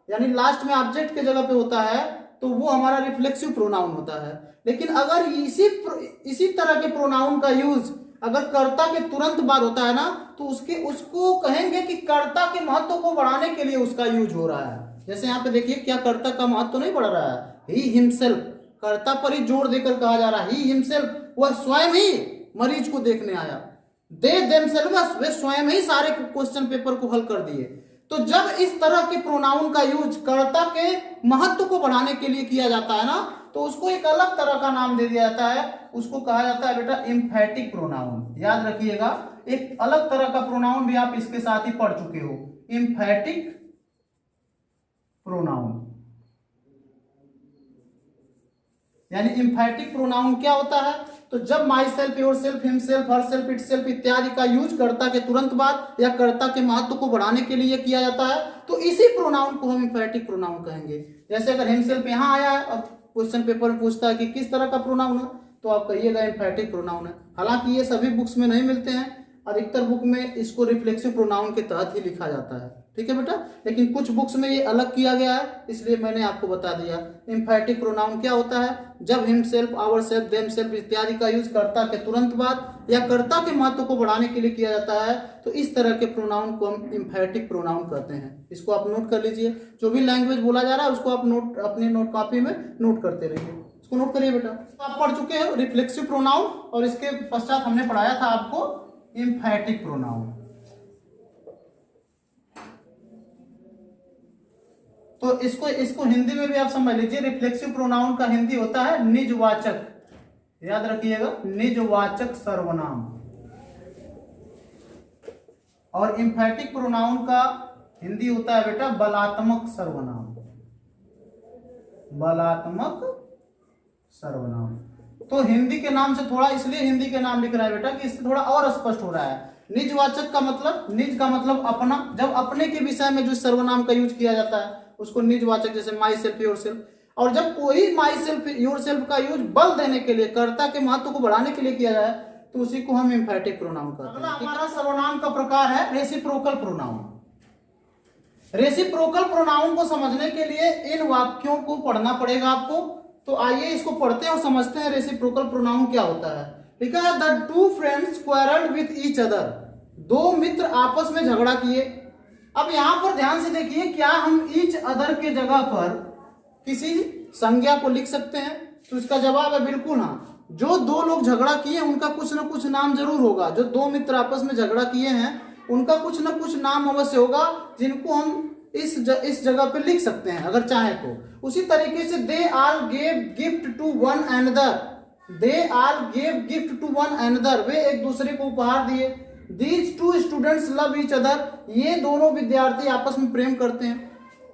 यानी लास्ट में ऑब्जेक्ट के जगह पे होता है, तो वो हमारा रिफ्लेक्सिव प्रोनाउन होता है। लेकिन अगर इसी तरह के प्रोनाउन का यूज अगर कर्ता के तुरंत बाद होता है ना, तो उसको कहेंगे कि कर्ता के महत्व को बढ़ाने के लिए उसका यूज हो रहा है। जैसे यहाँ पे देखिए, क्या कर्ता का महत्व तो नहीं बढ़ रहा है, ही हिमसेल्फ, कर्ता पर ही जोर देकर कहा जा रहा है, ही हिमसेल्फ, वह स्वयं ही मरीज को देखने आया। दे देमसेल्व्स, वे स्वयं ही सारे क्वेश्चन पेपर को हल कर दिए। तो जब इस तरह के प्रोनाउन का यूज कर्ता के महत्व को बढ़ाने के लिए किया जाता है ना, तो उसको एक अलग तरह का नाम दे दिया जाता है, उसको कहा जाता है बेटा एम्फैटिक प्रोनाउन। याद रखिएगा, एक अलग तरह का प्रोनाउन भी आप इसके साथ ही पढ़ चुके हो, एम्फैटिक प्रोनाउन। यानी एम्फैटिक प्रोनाउन क्या होता है, तो जब my self, your self, him self, her self, it self इत्यादि का यूज कर्ता के तुरंत बाद या कर्ता के महत्व को बढ़ाने के लिए किया जाता है, तो इसी प्रोनाउन को हम एम्फैटिक प्रोनाउन कहेंगे। जैसे अगर हिम सेल्फ यहां आया है और क्वेश्चन पेपर में पूछता है कि किस तरह का प्रोनाउन है, तो आप कहिएगा एम्फैटिक प्रोनाउन है। हालांकि ये सभी बुक्स में नहीं मिलते हैं, अधिकतर बुक में इसको रिफ्लेक्सिव प्रोनाउन के तहत ही लिखा जाता है, ठीक है बेटा। लेकिन कुछ बुक्स में ये अलग किया गया है, इसलिए मैंने आपको बता दिया। एम्फैटिक प्रोनाउन क्या होता है, जब हिमसेल्फ, आवर सेल्फ, देमसेल्फ इत्यादि का यूज कर्ता के तुरंत बाद या कर्ता के महत्व को बढ़ाने के लिए किया जाता है, तो इस तरह के प्रोनाउन को हम एम्फैटिक प्रोनाउन कहते हैं। इसको आप नोट कर लीजिए, जो भी लैंग्वेज बोला जा रहा है उसको आप नोट अपनी नोट कॉपी में नोट करते रहिए। इसको नोट करिए बेटा। तो आप पढ़ चुके हैं रिफ्लेक्सिव प्रोनाउन, और इसके पश्चात हमने पढ़ाया था आपको एम्फैटिक प्रोनाउन। तो इसको हिंदी में भी आप समझ लीजिए, रिफ्लेक्सिव प्रोनाउन का हिंदी होता है निजवाचक। याद रखिएगा, निजवाचक सर्वनाम। और एम्फैटिक प्रोनाउन का हिंदी होता है बेटा बलात्मक सर्वनाम। बलात्मक सर्वनाम। तो हिंदी के नाम से थोड़ा, इसलिए हिंदी के नाम लिख रहा है बेटा कि इससे थोड़ा और स्पष्ट हो रहा है। निजवाचक का मतलब, निज का मतलब अपना, जब अपने के विषय में जो सर्वनाम का यूज किया जाता है उसको निजवाचक, जैसे माई सेल्फ, योर सेल्फ। और जब कोई माई सेल्फ, योर सेल्फ का यूज बल देने के लिए, कर्ता के महत्व को बढ़ाने के लिए किया जाए, तो उसी को हम एम्फैटिक प्रोनाउन कहते हैं। अगला हमारा सर्वनाम का प्रकार है रेसिप्रोकल प्रोनाउन। रेसिप्रोकल प्रोनाउन को समझने के लिए इन वाक्यों को पढ़ना पड़ेगा आपको। तो आइए इसको पढ़ते हैं और समझते हैं रेसिप्रोकल प्रोनाउन क्या होता है। लिखा है, the two friends quarrelled with each other. दो मित्र आपस में झगड़ा किए। अब यहां पर ध्यान से देखिए, क्या हम ईच अदर के जगह पर किसी संज्ञा को लिख सकते हैं? तो इसका जवाब है बिल्कुल हाँ। जो दो लोग झगड़ा किए उनका कुछ ना कुछ नाम जरूर होगा। जो दो मित्र आपस में झगड़ा किए हैं उनका कुछ ना कुछ नाम अवश्य होगा, जिनको हम इस जगह पे लिख सकते हैं अगर चाहे तो। उसी तरीके से they all gave gift to one another. They all gave gift to one another, वे एक दूसरे को उपहार दिए। These two students love each other, ये दोनों विद्यार्थी आपस में प्रेम करते हैं।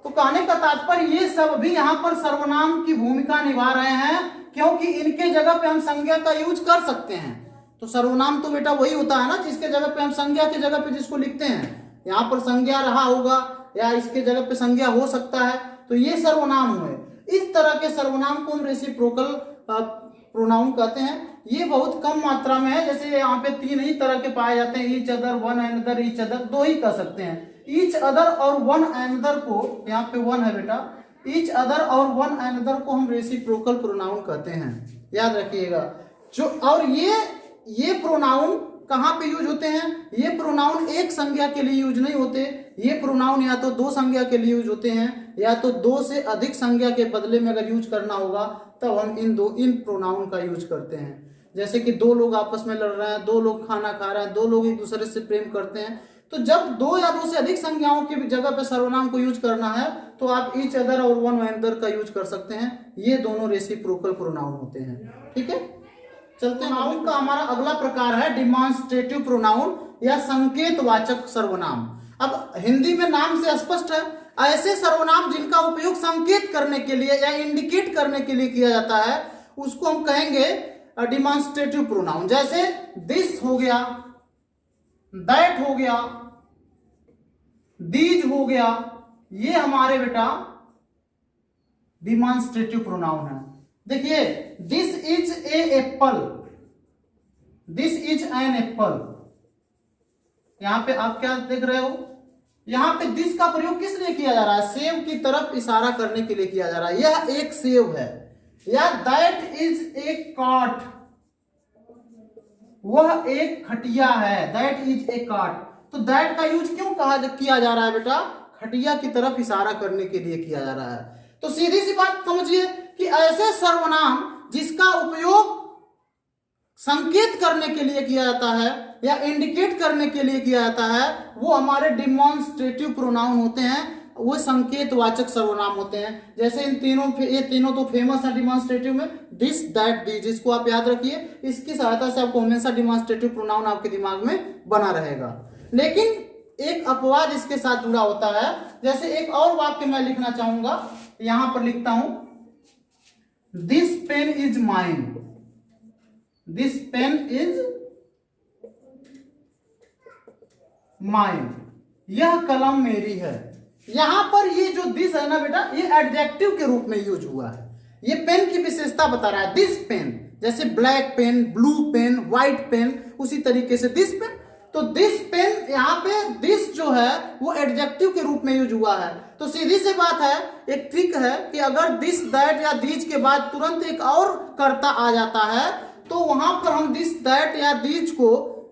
तो कहने का तात्पर्य ये सब भी यहाँ पर सर्वनाम की भूमिका निभा रहे हैं, क्योंकि इनके जगह पे हम संज्ञा का यूज कर सकते हैं। तो सर्वनाम तो बेटा वही होता है ना जिसके जगह पे हम संज्ञा के जगह पे जिसको लिखते हैं। यहाँ पर संज्ञा रहा होगा या इसके जगह पे संज्ञा हो सकता है, तो ये सर्वनाम हुए। इस तरह के सर्वनाम को हम रेसिप्रोकल प्रोनाउन कहते हैं। ये बहुत कम मात्रा में है, जैसे यहाँ पे तीन ही तरह के पाए जाते हैं, each other, one another, each other, दो ही कह सकते हैं। ईच अदर और वन एनदर को, यहाँ पे वन है बेटा, ईच अदर और वन एनदर को हम रेसिप्रोकल प्रोनाउन कहते हैं। याद रखिएगा। जो और ये प्रोनाउन कहाँ पे यूज होते हैं? ये प्रोनाउन एक संज्ञा के लिए यूज नहीं होते। ये प्रोनाउन या तो दो संज्ञा के लिए यूज होते हैं, या तो दो से अधिक संज्ञा के बदले में अगर यूज करना होगा तब हम इन प्रोनाउन का यूज करते हैं। जैसे कि दो लोग आपस में लड़ रहे हैं, दो लोग खाना खा रहे हैं, दो लोग एक दूसरे से प्रेम करते हैं, तो जब दो या दो से अधिक संज्ञाओं की जगह पे सर्वनाम को यूज करना है तो आप ईच अदर और वन अनदर का यूज कर सकते हैं। ये दोनों रेसिप्रोकल प्रोनाउन होते हैं। ठीक है, चलते हैं। नाउन का हमारा अगला प्रकार है डिमॉन्स्ट्रेटिव प्रोनाउन या संकेतवाचक सर्वनाम। अब हिंदी में नाम से स्पष्ट है, ऐसे सर्वनाम जिनका उपयोग संकेत करने के लिए या इंडिकेट करने के लिए किया जाता है उसको हम कहेंगे डिमॉन्स्ट्रेटिव प्रोनाउन। जैसे दिस हो गया, दैट हो गया, दीज हो गया, ये हमारे बेटा डिमॉन्स्ट्रेटिव प्रोनाउन है। देखिए, this is a Apple, this is an apple. यहां पे आप क्या देख रहे हो, यहां पे दिस का प्रयोग किस लिए किया जा रहा है, सेव की तरफ इशारा करने के लिए किया जा रहा है, यह एक सेव है। या दैट इज ए काट, वह एक खटिया है, दैट इज ए काट। तो दैट का यूज क्यों किया जा रहा है बेटा, खटिया की तरफ इशारा करने के लिए किया जा रहा है। तो सीधी सी बात समझिए कि ऐसे सर्वनाम जिसका उपयोग संकेत करने के लिए किया जाता है या इंडिकेट करने के लिए किया जाता है वो हमारे डिमॉन्स्ट्रेटिव प्रोनाउन होते हैं, वो संकेतवाचक सर्वनाम होते हैं। जैसे ये तीनों तो फेमस है डिमॉन्स्ट्रेटिव में, दिस दैट दीज, इसको आप याद रखिए, इसकी सहायता से आपको हमेशा डिमॉन्स्ट्रेटिव प्रोनाउन आपके दिमाग में बना रहेगा। लेकिन एक अपवाद इसके साथ जुड़ा होता है। जैसे एक और वाक्य मैं लिखना चाहूंगा, यहां पर लिखता हूं, this pen is mine, this pen is mine, यह कलम मेरी है। यहां पर ये जो दिस है ना बेटा, ये एडजेक्टिव के रूप में यूज हुआ है। ये पेन की विशेषता बता रहा है, दिस पेन, जैसे black pen, blue pen, white pen, उसी तरीके से दिस पेन। तो दिस पेन, यहाँ पे दिस जो है वो एडजेक्टिव के रूप में यूज हुआ है। तो सीधी सी बात है, एक ट्रिक है कि अगर दिस दैट या दीज के बाद तुरंत एक और कर्ता आ जाता है तो वहां पर हम दिस दैट या दीज को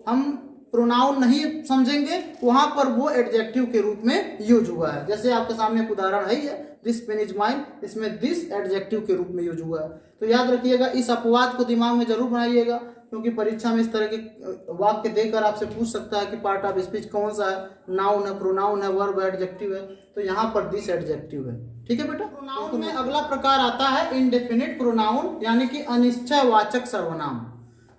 हम प्रोनाउन नहीं समझेंगे, वहां पर वो एडजेक्टिव के रूप में यूज हुआ है। जैसे आपके सामने एक उदाहरण है, दिस पेन इज माइन, इसमें दिस एडजेक्टिव के रूप में यूज हुआ है। तो याद रखिएगा, इस अपवाद को दिमाग में जरूर बनाइएगा, क्योंकि परीक्षा में इस तरह के वाक्य देकर आपसे पूछ सकता है कि पार्ट ऑफ स्पीच कौन सा है, नाउन है, प्रोनाउन है, वर्ब है, एडजेक्टिव है। तो यहाँ पर दिस एडजेक्टिव है। ठीक है बेटा। प्रोनाउन में अगला प्रकार आता है इनडेफिनिट प्रोनाउन, यानी कि अनिश्चयवाचक सर्वनाम।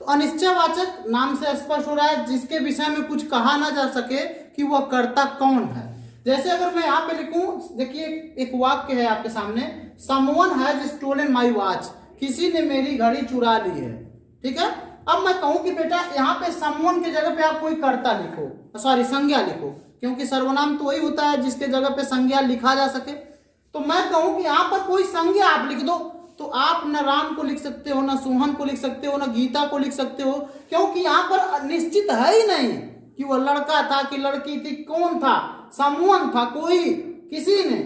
तो अनिश्चयवाचक नाम से स्पष्ट हो रहा है जिसके विषय में कुछ कहा ना जा सके कि वह कर्ता कौन है। जैसे अगर मैं यहाँ पे लिखूं, देखिए एक वाक्य है आपके सामने, someone has stolen my watch, किसी ने मेरी घड़ी चुरा ली है। ठीक है, अब मैं कहूं कि बेटा यहाँ पे समवन के जगह पे आप कोई कर्ता लिखो, सॉरी संज्ञा लिखो, क्योंकि सर्वनाम तो वही होता है जिसके जगह पे संज्ञा लिखा जा सके। तो मैं कहूं कि यहाँ पर कोई संज्ञा आप लिख दो, तो आप न राम को लिख सकते हो, न सोहन को लिख सकते हो, न गीता को लिख सकते हो, क्योंकि यहाँ पर निश्चित है ही नहीं कि वह लड़का था कि लड़की थी, कौन था, समवन था, कोई, किसी ने,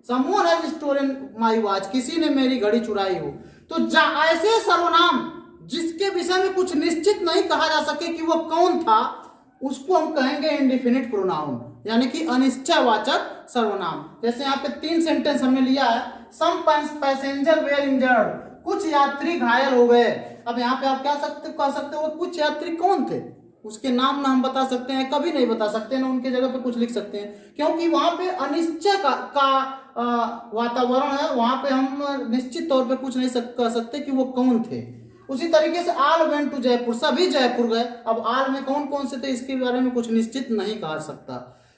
someone has stolen my watch, किसी ने मेरी घड़ी चुराई हो। तो ऐसे सर्वनाम जिसके विषय में कुछ निश्चित नहीं कहा जा सके कि वह कौन था, उसको हम कहेंगे इंडेफिनिट प्रोनाउन, यानी कि अनिश्चयवाचक सर्वनाम। जैसे यहाँ पे 3 सेंटेंस हमने लिया है, सम पैसेंजर वेयर इंजर्ड, कुछ यात्री घायल हो गए। अब यहाँ पे आप क्या कह सकते हो, कुछ यात्री कौन थे, उसके नाम ना हम बता सकते हैं, कभी नहीं बता सकते ना उनके जगह पे कुछ लिख सकते हैं, क्योंकि वहां पे अनिश्चय का वातावरण है, वहां पे हम निश्चित तौर पे कुछ नहीं कह सकते कि वो कौन थे। उसी तरीके से आल वेंट टू जयपुर, सभी जयपुर गए। अब आल में कौन कौन से थे इसके बारे में कुछ निश्चित नहीं कहा सकता।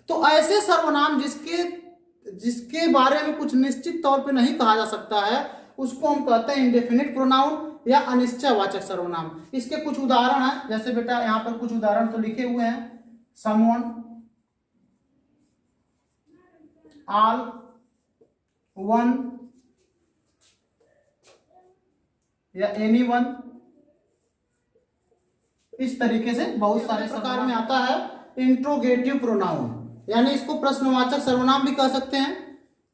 तो ऐसे सर्वनाम जिसके बारे में कुछ निश्चित तौर पे नहीं कहा जा सकता है उसको हम कहते हैं इंडेफिनिट प्रोनाउन या अनिश्चयवाचक सर्वनाम। इसके कुछ उदाहरण हैं, जैसे बेटा यहाँ पर कुछ उदाहरण तो लिखे हुए हैं, समवन, ऑल, वन या एनीवन, इस तरीके से बहुत सारे प्रकार में आता है इंट्रोगेटिव प्रोनाउन, यानी इसको प्रश्नवाचक सर्वनाम भी कह सकते हैं।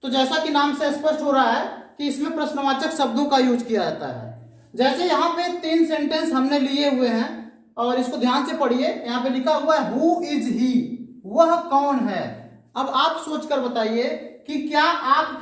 तो जैसा कि नाम से स्पष्ट हो रहा है कि इसमें प्रश्नवाचक शब्दों का यूज किया जाता है। जैसे यहाँ पे 3 सेंटेंस हमने लिए हुए हैं और इसको ध्यान से पढ़िए। यहाँ पे लिखा हुआ है हु इज ही, वह कौन है। अब आप सोचकर बताइए कि क्या आप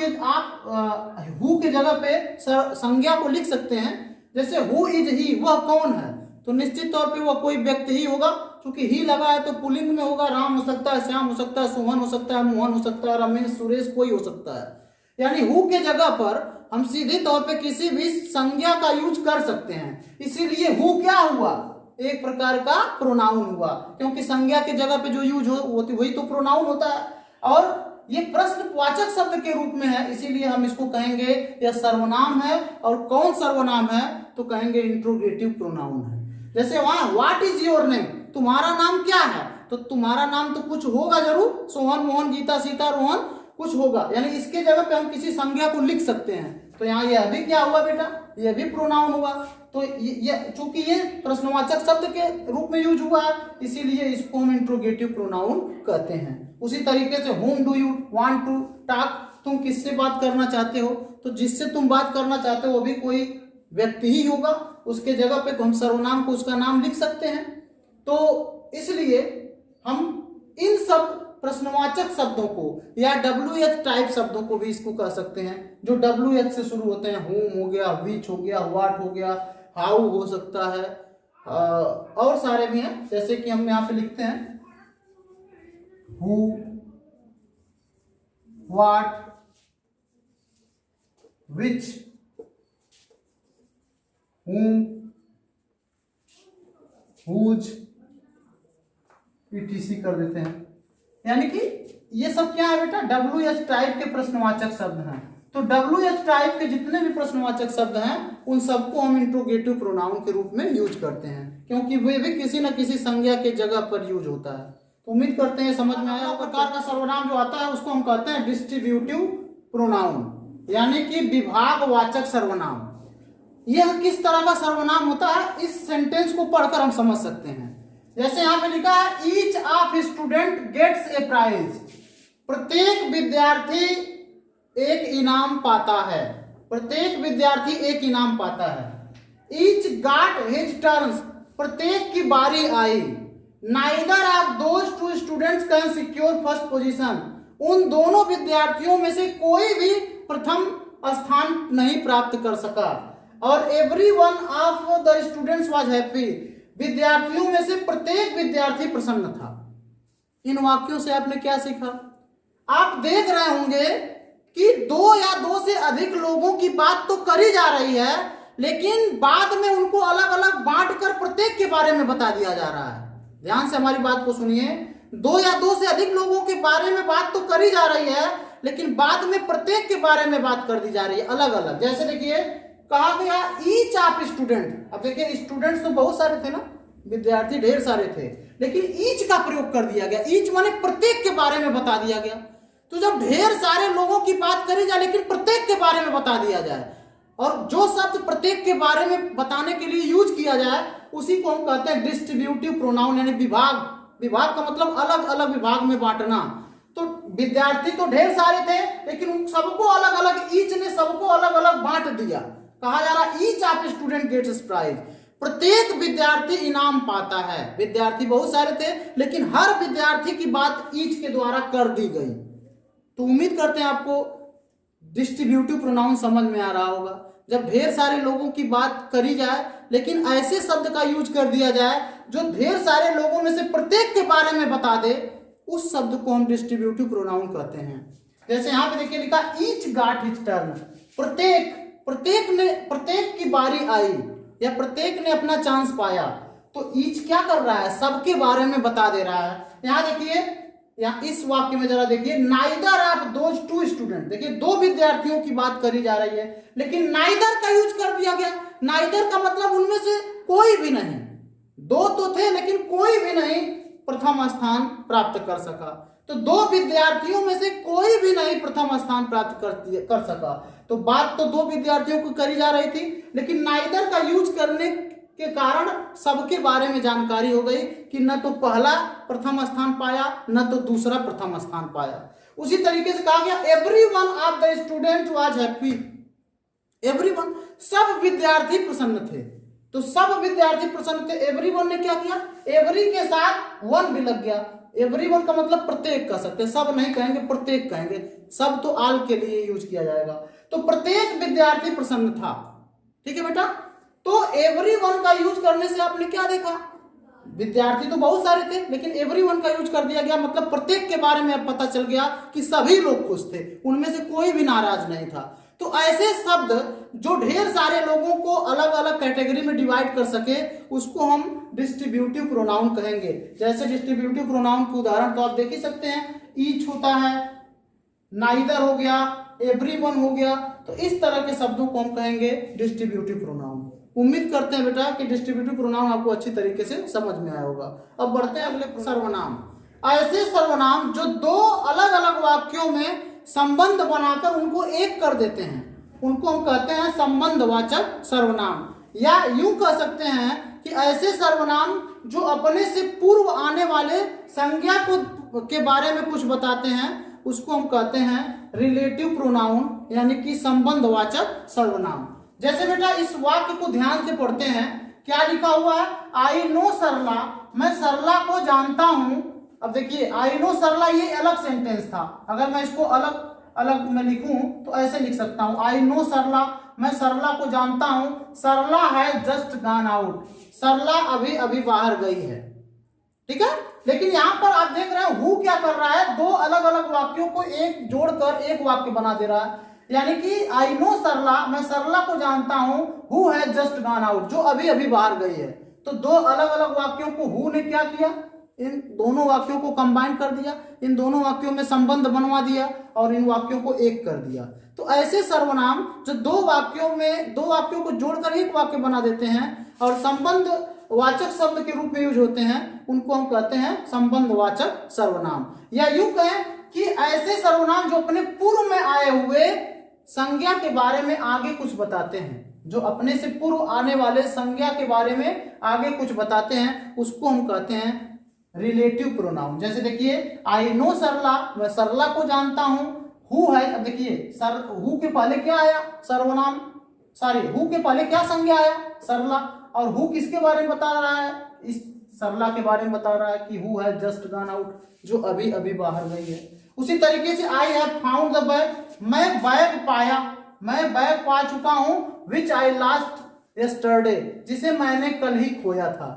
हु के जगह पे संज्ञा को लिख सकते हैं। जैसे हु इज ही, वह कौन है, तो निश्चित तौर पे वह कोई व्यक्ति ही होगा, चूंकि ही लगा है तो पुल्लिंग में होगा, राम हो सकता है, श्याम हो सकता है, सोहन हो सकता है, मोहन हो सकता है, रमेश, सुरेश, कोई हो सकता है। यानी हु के जगह पर हम सीधे तौर पे किसी भी संज्ञा का यूज कर सकते हैं, इसीलिए हु क्या हुआ, एक प्रकार का प्रोनाउन हुआ, क्योंकि संज्ञा के जगह पे जो यूज होती वही तो प्रोनाउन होता है। और ये प्रश्नवाचक शब्द के रूप में है, इसीलिए हम इसको कहेंगे यह सर्वनाम है। और कौन सर्वनाम है, तो कहेंगे इंट्रोगेटिव प्रोनाउन है। जैसे वहां व्हाट इज योर नेम, तुम्हारा नाम क्या है, तो तुम्हारा नाम तो कुछ होगा जरूर, सोहन, मोहन, गीता, सीता, रोहन, कुछ होगा, यानी इसके जगह पे हम किसी संज्ञा को लिख सकते हैं। तो यहाँ यह भी क्या हुआ बेटा, यह भी प्रोनाउन हुआ। तो ये चूंकि ये प्रश्नवाचक शब्द के रूप में यूज हुआ है, इसीलिए इसको हम इंट्रोगेटिव प्रोनाउन कहते हैं। उसी तरीके से whom do you want to talk, तुम किससे बात करना चाहते हो, तो जिससे तुम बात करना चाहते हो वो भी कोई व्यक्ति ही होगा, उसके जगह पे हम सर्वनाम को उसका नाम लिख सकते हैं। तो इसलिए हम इन सब प्रश्नवाचक शब्दों को या WH टाइप शब्दों को भी इसको कह सकते हैं, जो WH से शुरू होते हैं, whom हो गया, which हो गया, what हो गया, how हो सकता है, और सारे भी हैं। जैसे कि हम यहाँ पे लिखते हैं who, what, which, whom, whose, etc कर देते हैं। यानी कि ये सब क्या है बेटा, WH टाइप के प्रश्नवाचक शब्द हैं। तो WH टाइप के जितने भी प्रश्नवाचक शब्द हैं उन सबको हम इंट्रोगेटिव प्रोनाउन के रूप में यूज करते हैं, क्योंकि वे भी किसी न किसी संज्ञा के जगह पर यूज होता है। तो उम्मीद करते हैं समझ में आया। प्रकार का सर्वनाम जो आता है उसको हम कहते हैं डिस्ट्रीब्यूटिव प्रोनाउन, यानी कि विभागवाचक सर्वनाम। यह किस तरह का सर्वनाम होता है, इस सेंटेंस को पढ़कर हम समझ सकते हैं। जैसे यहाँ पे लिखा है each of student gets a prize, प्रत्येक विद्यार्थी एक इनाम पाता है, प्रत्येक विद्यार्थी एक इनाम पाता है। ईच गॉट हिज टर्न्स, प्रत्येक की बारी आई। Neither of those two students can secure first position, उन दोनों विद्यार्थियों में से कोई भी प्रथम स्थान नहीं प्राप्त कर सका। और every one of the students was happy, विद्यार्थियों में से प्रत्येक विद्यार्थी प्रसन्न था। इन वाक्यों से आपने क्या सीखा, आप देख रहे होंगे कि दो या दो से अधिक लोगों की बात तो करी जा रही है, लेकिन बाद में उनको अलग अलग बांटकर प्रत्येक के बारे में बता दिया जा रहा है। ध्यान से हमारी बात को सुनिए, दो या दो से अधिक लोगों के बारे में बात तो करी जा रही है, लेकिन बाद में प्रत्येक के बारे में बात कर दी जा रही है अलग अलग। जैसे देखिए कहा गया ईच ऑफ स्टूडेंट, अब देखिए स्टूडेंट्स तो बहुत सारे थे ना, विद्यार्थी ढेर सारे थे, लेकिन ईच का प्रयोग कर दिया गया। ईच माने प्रत्येक के बारे में बता दिया गया। तो जब ढेर सारे लोगों की बात करी जाए लेकिन प्रत्येक के बारे में बता दिया जाए, और जो शब्द प्रत्येक के बारे में बताने के लिए यूज किया जाए उसी को हम कहते हैं डिस्ट्रीब्यूटिव प्रोनाउन, यानी विभाग। विभाग का मतलब अलग अलग विभाग में बांटना। तो विद्यार्थी तो ढेर सारे थे, लेकिन सबको अलग अलग, ईच ने सबको अलग अलग बांट दिया। कहा जा रहा each of student gets prize, प्रत्येक विद्यार्थी इनाम पाता है। विद्यार्थी बहुत सारे थे, लेकिन हर विद्यार्थी की बात ईच के द्वारा कर दी गई। तो उम्मीद करते हैं आपको डिस्ट्रीब्यूटिव प्रोनाउन समझ में आ रहा होगा। जब ढेर सारे लोगों की बात करी जाए लेकिन ऐसे शब्द का यूज कर दिया जाए जो ढेर सारे लोगों में से प्रत्येक के बारे में बता दे, उस शब्द को हम डिस्ट्रीब्यूटिव प्रोनाउन कहते हैं। जैसे यहाँ पे देखिए लिखा ईच गॉट हिज टर्न, प्रत्येक की बारी आई या प्रत्येक ने अपना चांस पाया। तो ईच क्या कर रहा है, सबके बारे में बता दे रहा है। यहाँ देखिए, यहाँ इस वाक्य में जरा देखिए, neither of those to student, देखिए दो विद्यार्थियों की बात करी जा रही है, लेकिन नाइदर का यूज कर दिया गया। नाइदर का मतलब उनमें से कोई भी नहीं, दो तो थे लेकिन कोई भी नहीं प्रथम स्थान प्राप्त कर सका। तो दो विद्यार्थियों में से कोई भी नहीं प्रथम स्थान प्राप्त कर सका। तो बात तो दो विद्यार्थियों को करी जा रही थी, लेकिन नाइदर का यूज करने के कारण सबके बारे में जानकारी हो गई कि न तो पहला प्रथम स्थान पाया न तो दूसरा प्रथम स्थान पाया। उसी तरीके से कहा गया everyone of the student was happy, everyone, सब विद्यार्थी प्रसन्न थे। तो सब विद्यार्थी प्रसन्न थे, एवरीवन ने क्या किया, एवरी के साथ वन भी लग गया। एवरीवन का मतलब प्रत्येक कह सकते हैं, सब नहीं कहेंगे प्रत्येक कहेंगे, सब तो आल के लिए यूज किया जाएगा। तो प्रत्येक विद्यार्थी प्रसन्न था। ठीक है बेटा, तो एवरीवन का यूज करने से आपने क्या देखा, विद्यार्थी तो बहुत सारे थे, लेकिन एवरीवन का यूज कर दिया गया, मतलब प्रत्येक के बारे में अब पता चल गया कि सभी लोग खुश थे, उनमें से कोई भी नाराज नहीं था। तो ऐसे शब्द जो ढेर सारे लोगों को अलग अलग कैटेगरी में डिवाइड कर सके, उसको हम डिस्ट्रीब्यूटिव प्रोनाउन कहेंगे। जैसे डिस्ट्रीब्यूटिव प्रोनाउन के उदाहरण तो आप देख ही सकते हैं, ईच होता है, नाइदर हो गया, एवरीवन हो गया। तो इस तरह के शब्दों को हम कहेंगे डिस्ट्रीब्यूटिव प्रोनाउन। उम्मीद करते हैं बेटा कि डिस्ट्रीब्यूटिव प्रोनाउन आपको अच्छी तरीके से समझ में आया होगा। अब बढ़ते हैं अगले सर्वनाम। ऐसे सर्वनाम जो दो अलग अलग वाक्यों में संबंध बनाकर उनको एक कर देते हैं, उनको हम कहते हैं संबंधवाचक सर्वनाम। या यूं कह सकते हैं कि ऐसे सर्वनाम जो अपने से पूर्व आने वाले संज्ञा को के बारे में कुछ बताते हैं, उसको हम कहते हैं रिलेटिव प्रोनाउन, यानी कि संबंधवाचक सर्वनाम। जैसे बेटा इस वाक्य को ध्यान से पढ़ते हैं, क्या लिखा हुआ है, आई नो सरला, मैं सरला को जानता हूं। अब देखिए आई नो सरला ये अलग सेंटेंस था, अगर मैं इसको अलग अलग में लिखूं तो ऐसे लिख सकता हूं, आई नो सरला, मैं सरला को जानता हूं, सरला है जस्ट गॉन आउट, सरला अभी अभी बाहर गई है। ठीक है, लेकिन यहां पर आप देख रहे हैं हु क्या कर रहा है, दो अलग अलग वाक्यों को एक जोड़कर एक वाक्य बना दे रहा है। यानी कि आई नो सरला, मैं सरला को जानता हूं, हु है जस्ट गॉन आउट, जो अभी अभी बाहर गई है। तो दो अलग अलग वाक्यों को हु ने क्या किया, इन दोनों वाक्यों को कंबाइन कर दिया, इन दोनों वाक्यों में संबंध बनवा दिया और इन वाक्यों को एक कर दिया। तो ऐसे सर्वनाम जो दो वाक्यों को जोड़कर एक वाक्य बना देते हैं और संबंध वाचक शब्द के रूप में यूज होते हैं, उनको हम कहते हैं संबंधवाचक सर्वनाम। या यूं कहें कि ऐसे सर्वनाम जो अपने पूर्व में आए हुए संज्ञा के बारे में आगे कुछ बताते हैं, जो अपने से पूर्व आने वाले संज्ञा के बारे में आगे कुछ बताते हैं, उसको हम कहते हैं रिलेटिव प्रोनाउन। जैसे देखिए आई नो सरला, मैं सरला को जानता हूं, हु है, अब देखिए सर हु के पहले क्या आया, सर्वनाम, सॉरी हु के पहले क्या संज्ञा आया, सरला, और हु किसके बारे में बता रहा है, इस सरला के बारे में बता रहा है कि हु है जस्ट गॉन आउट, जो अभी अभी बाहर गई है। उसी तरीके से I have found the bag, मैं बैग पाया, मैं बैग पा चुका हूं, विच आई लास्ट यस्टरडे, जिसे मैंने कल ही खोया था।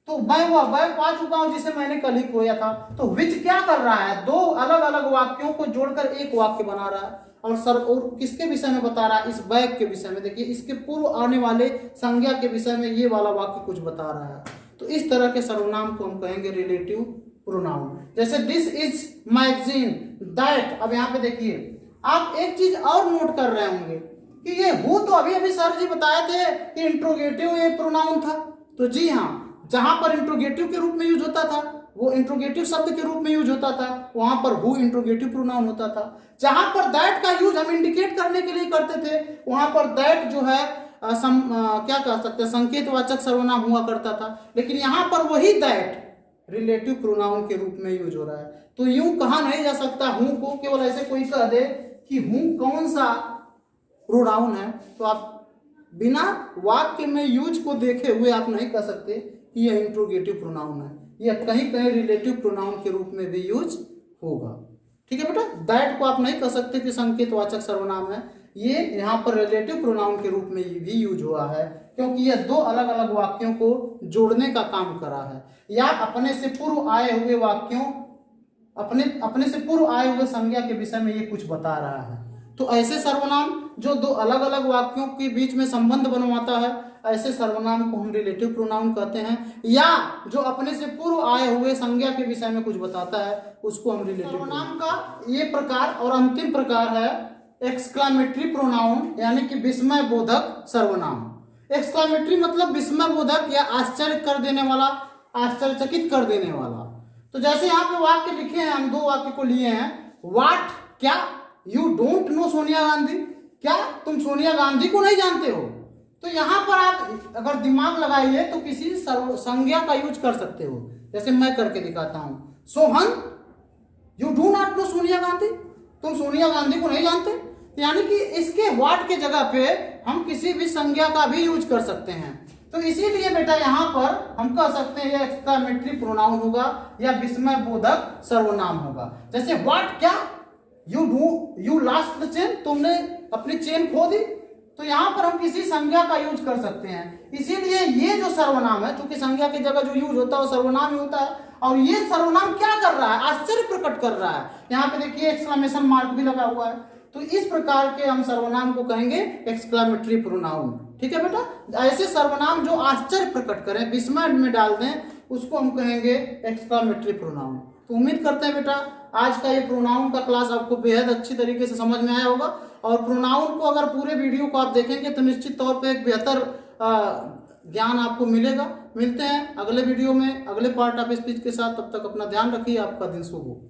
तो मैं वह बैग पा चुका हूं जिसे मैंने कल ही खोया था। तो विच क्या कर रहा है, दो अलग अलग वाक्यों को जोड़कर एक वाक्य बना रहा है और किसके विषय में बता रहा है, इस बैग के विषय में। देखिए इसके पूर्व आने वाले संज्ञा के विषय में ये वाला वाक्य कुछ बता रहा है। तो इस तरह के सर्वनाम को हम कहेंगे रिलेटिव प्रोनाउन। जैसे दिस इज मैगजीन, दैट, अब यहाँ पे देखिए आप एक चीज और नोट कर रहे होंगे कि ये हु तो अभी अभी सर जी बताए थे कि इंट्रोगेटिव ये प्रोनाउन था। तो जी हाँ, जहां पर इंट्रोगेटिव के रूप में यूज होता था वो इंट्रोगेटिव शब्द के रूप में यूज होता था, वहां पर हु इंट्रोगेटिव प्रोनाउन होता था। जहां पर दैट का यूज हम इंडिकेट करने के लिए करते थे, वहां पर दैट जो है क्या कह सकते हैं, संकेतवाचक सर्वनाम हुआ करता था। लेकिन यहाँ पर वही दैट रिलेटिव प्रोनाउन के रूप में यूज हो रहा है। तो यूं कहा नहीं जा सकता हूं को केवल ऐसे कोई कह दे कि हूं कौन सा प्रोनाउन है, तो आप बिना वाक्य में यूज को देखे हुए आप नहीं कह सकते कि यह इंट्रोगेटिव प्रोनाउन है, यह कहीं कहीं रिलेटिव प्रोनाउन के रूप में भी यूज होगा। ठीक है बेटा, दैट को आप नहीं कह सकते कि संकेतवाचक सर्वनाम है, ये यहाँ पर रिलेटिव प्रोनाउन के रूप में भी यूज हुआ है, क्योंकि यह दो अलग अलग वाक्यों को जोड़ने का काम करा है, या अपने से पूर्व आए हुए वाक्यों अपने से पूर्व आए हुए संज्ञा के विषय में ये कुछ बता रहा है। तो ऐसे सर्वनाम जो दो अलग अलग वाक्यों के बीच में संबंध बनवाता है, ऐसे सर्वनाम को हम रिलेटिव प्रोनाउन कहते हैं। या जो अपने से पूर्व आए हुए संज्ञा के विषय में कुछ बताता है, उसको हम रिलेटिव सर्वनाम का ये प्रकार। और अंतिम प्रकार है एक्सक्लामेटरी प्रोनाउन, यानी कि विस्मय बोधक सर्वनाम। एक्सक्लामेटरी मतलब विस्मय बोधक या आश्चर्य कर देने वाला, आश्चर्यचकित कर देने वाला। तो जैसे यहाँ पे वाक्य लिखे हैं, हम दो वाक्य को लिए हैं, व्हाट, क्या, you don't know Sonia Gandhi, क्या तुम सोनिया गांधी को नहीं जानते हो। तो यहाँ पर आप अगर दिमाग लगाइए तो किसी संज्ञा का यूज कर सकते हो। जैसे मैं करके दिखाता हूं, Sohan you do not know Sonia Gandhi, तुम सोनिया गांधी को नहीं जानते। यानी कि इसके व्हाट के जगह पे हम किसी भी संज्ञा का भी यूज कर सकते हैं। तो इसीलिए बेटा यहाँ पर हम कह सकते हैं यह एक्सक्लामेटरी प्रोनाउन होगा या विस्मय बोधक सर्वनाम होगा। जैसे व्हाट, क्या, यू लॉस्ट द चेन, तुमने अपनी चेन खो दी। तो यहाँ पर हम किसी संज्ञा का यूज कर सकते हैं। इसीलिए ये जो सर्वनाम है, क्योंकि संज्ञा की जगह जो यूज होता है वो सर्वनाम ही होता है, और ये सर्वनाम क्या कर रहा है, आश्चर्य प्रकट कर रहा है। यहाँ पे देखिए एक्सक्लेमेशन मार्क भी लगा हुआ है। तो इस प्रकार के हम सर्वनाम को कहेंगे एक्सक्लेमेटरी प्रोनाउन। ठीक है बेटा, ऐसे सर्वनाम जो आश्चर्य प्रकट करें, विस्मय में डाल दें, उसको हम कहेंगे एक्सक्लेमेटरी प्रोनाउन। तो उम्मीद करते हैं बेटा आज का ये प्रोनाउन का क्लास आपको बेहद अच्छी तरीके से समझ में आया होगा, और प्रोनाउन को अगर पूरे वीडियो को आप देखेंगे तो निश्चित तौर पे एक बेहतर ज्ञान आपको मिलेगा। मिलते हैं अगले वीडियो में अगले पार्ट ऑफ स्पीच के साथ, तब तक अपना ध्यान रखिए। आपका दिन शुभ हो।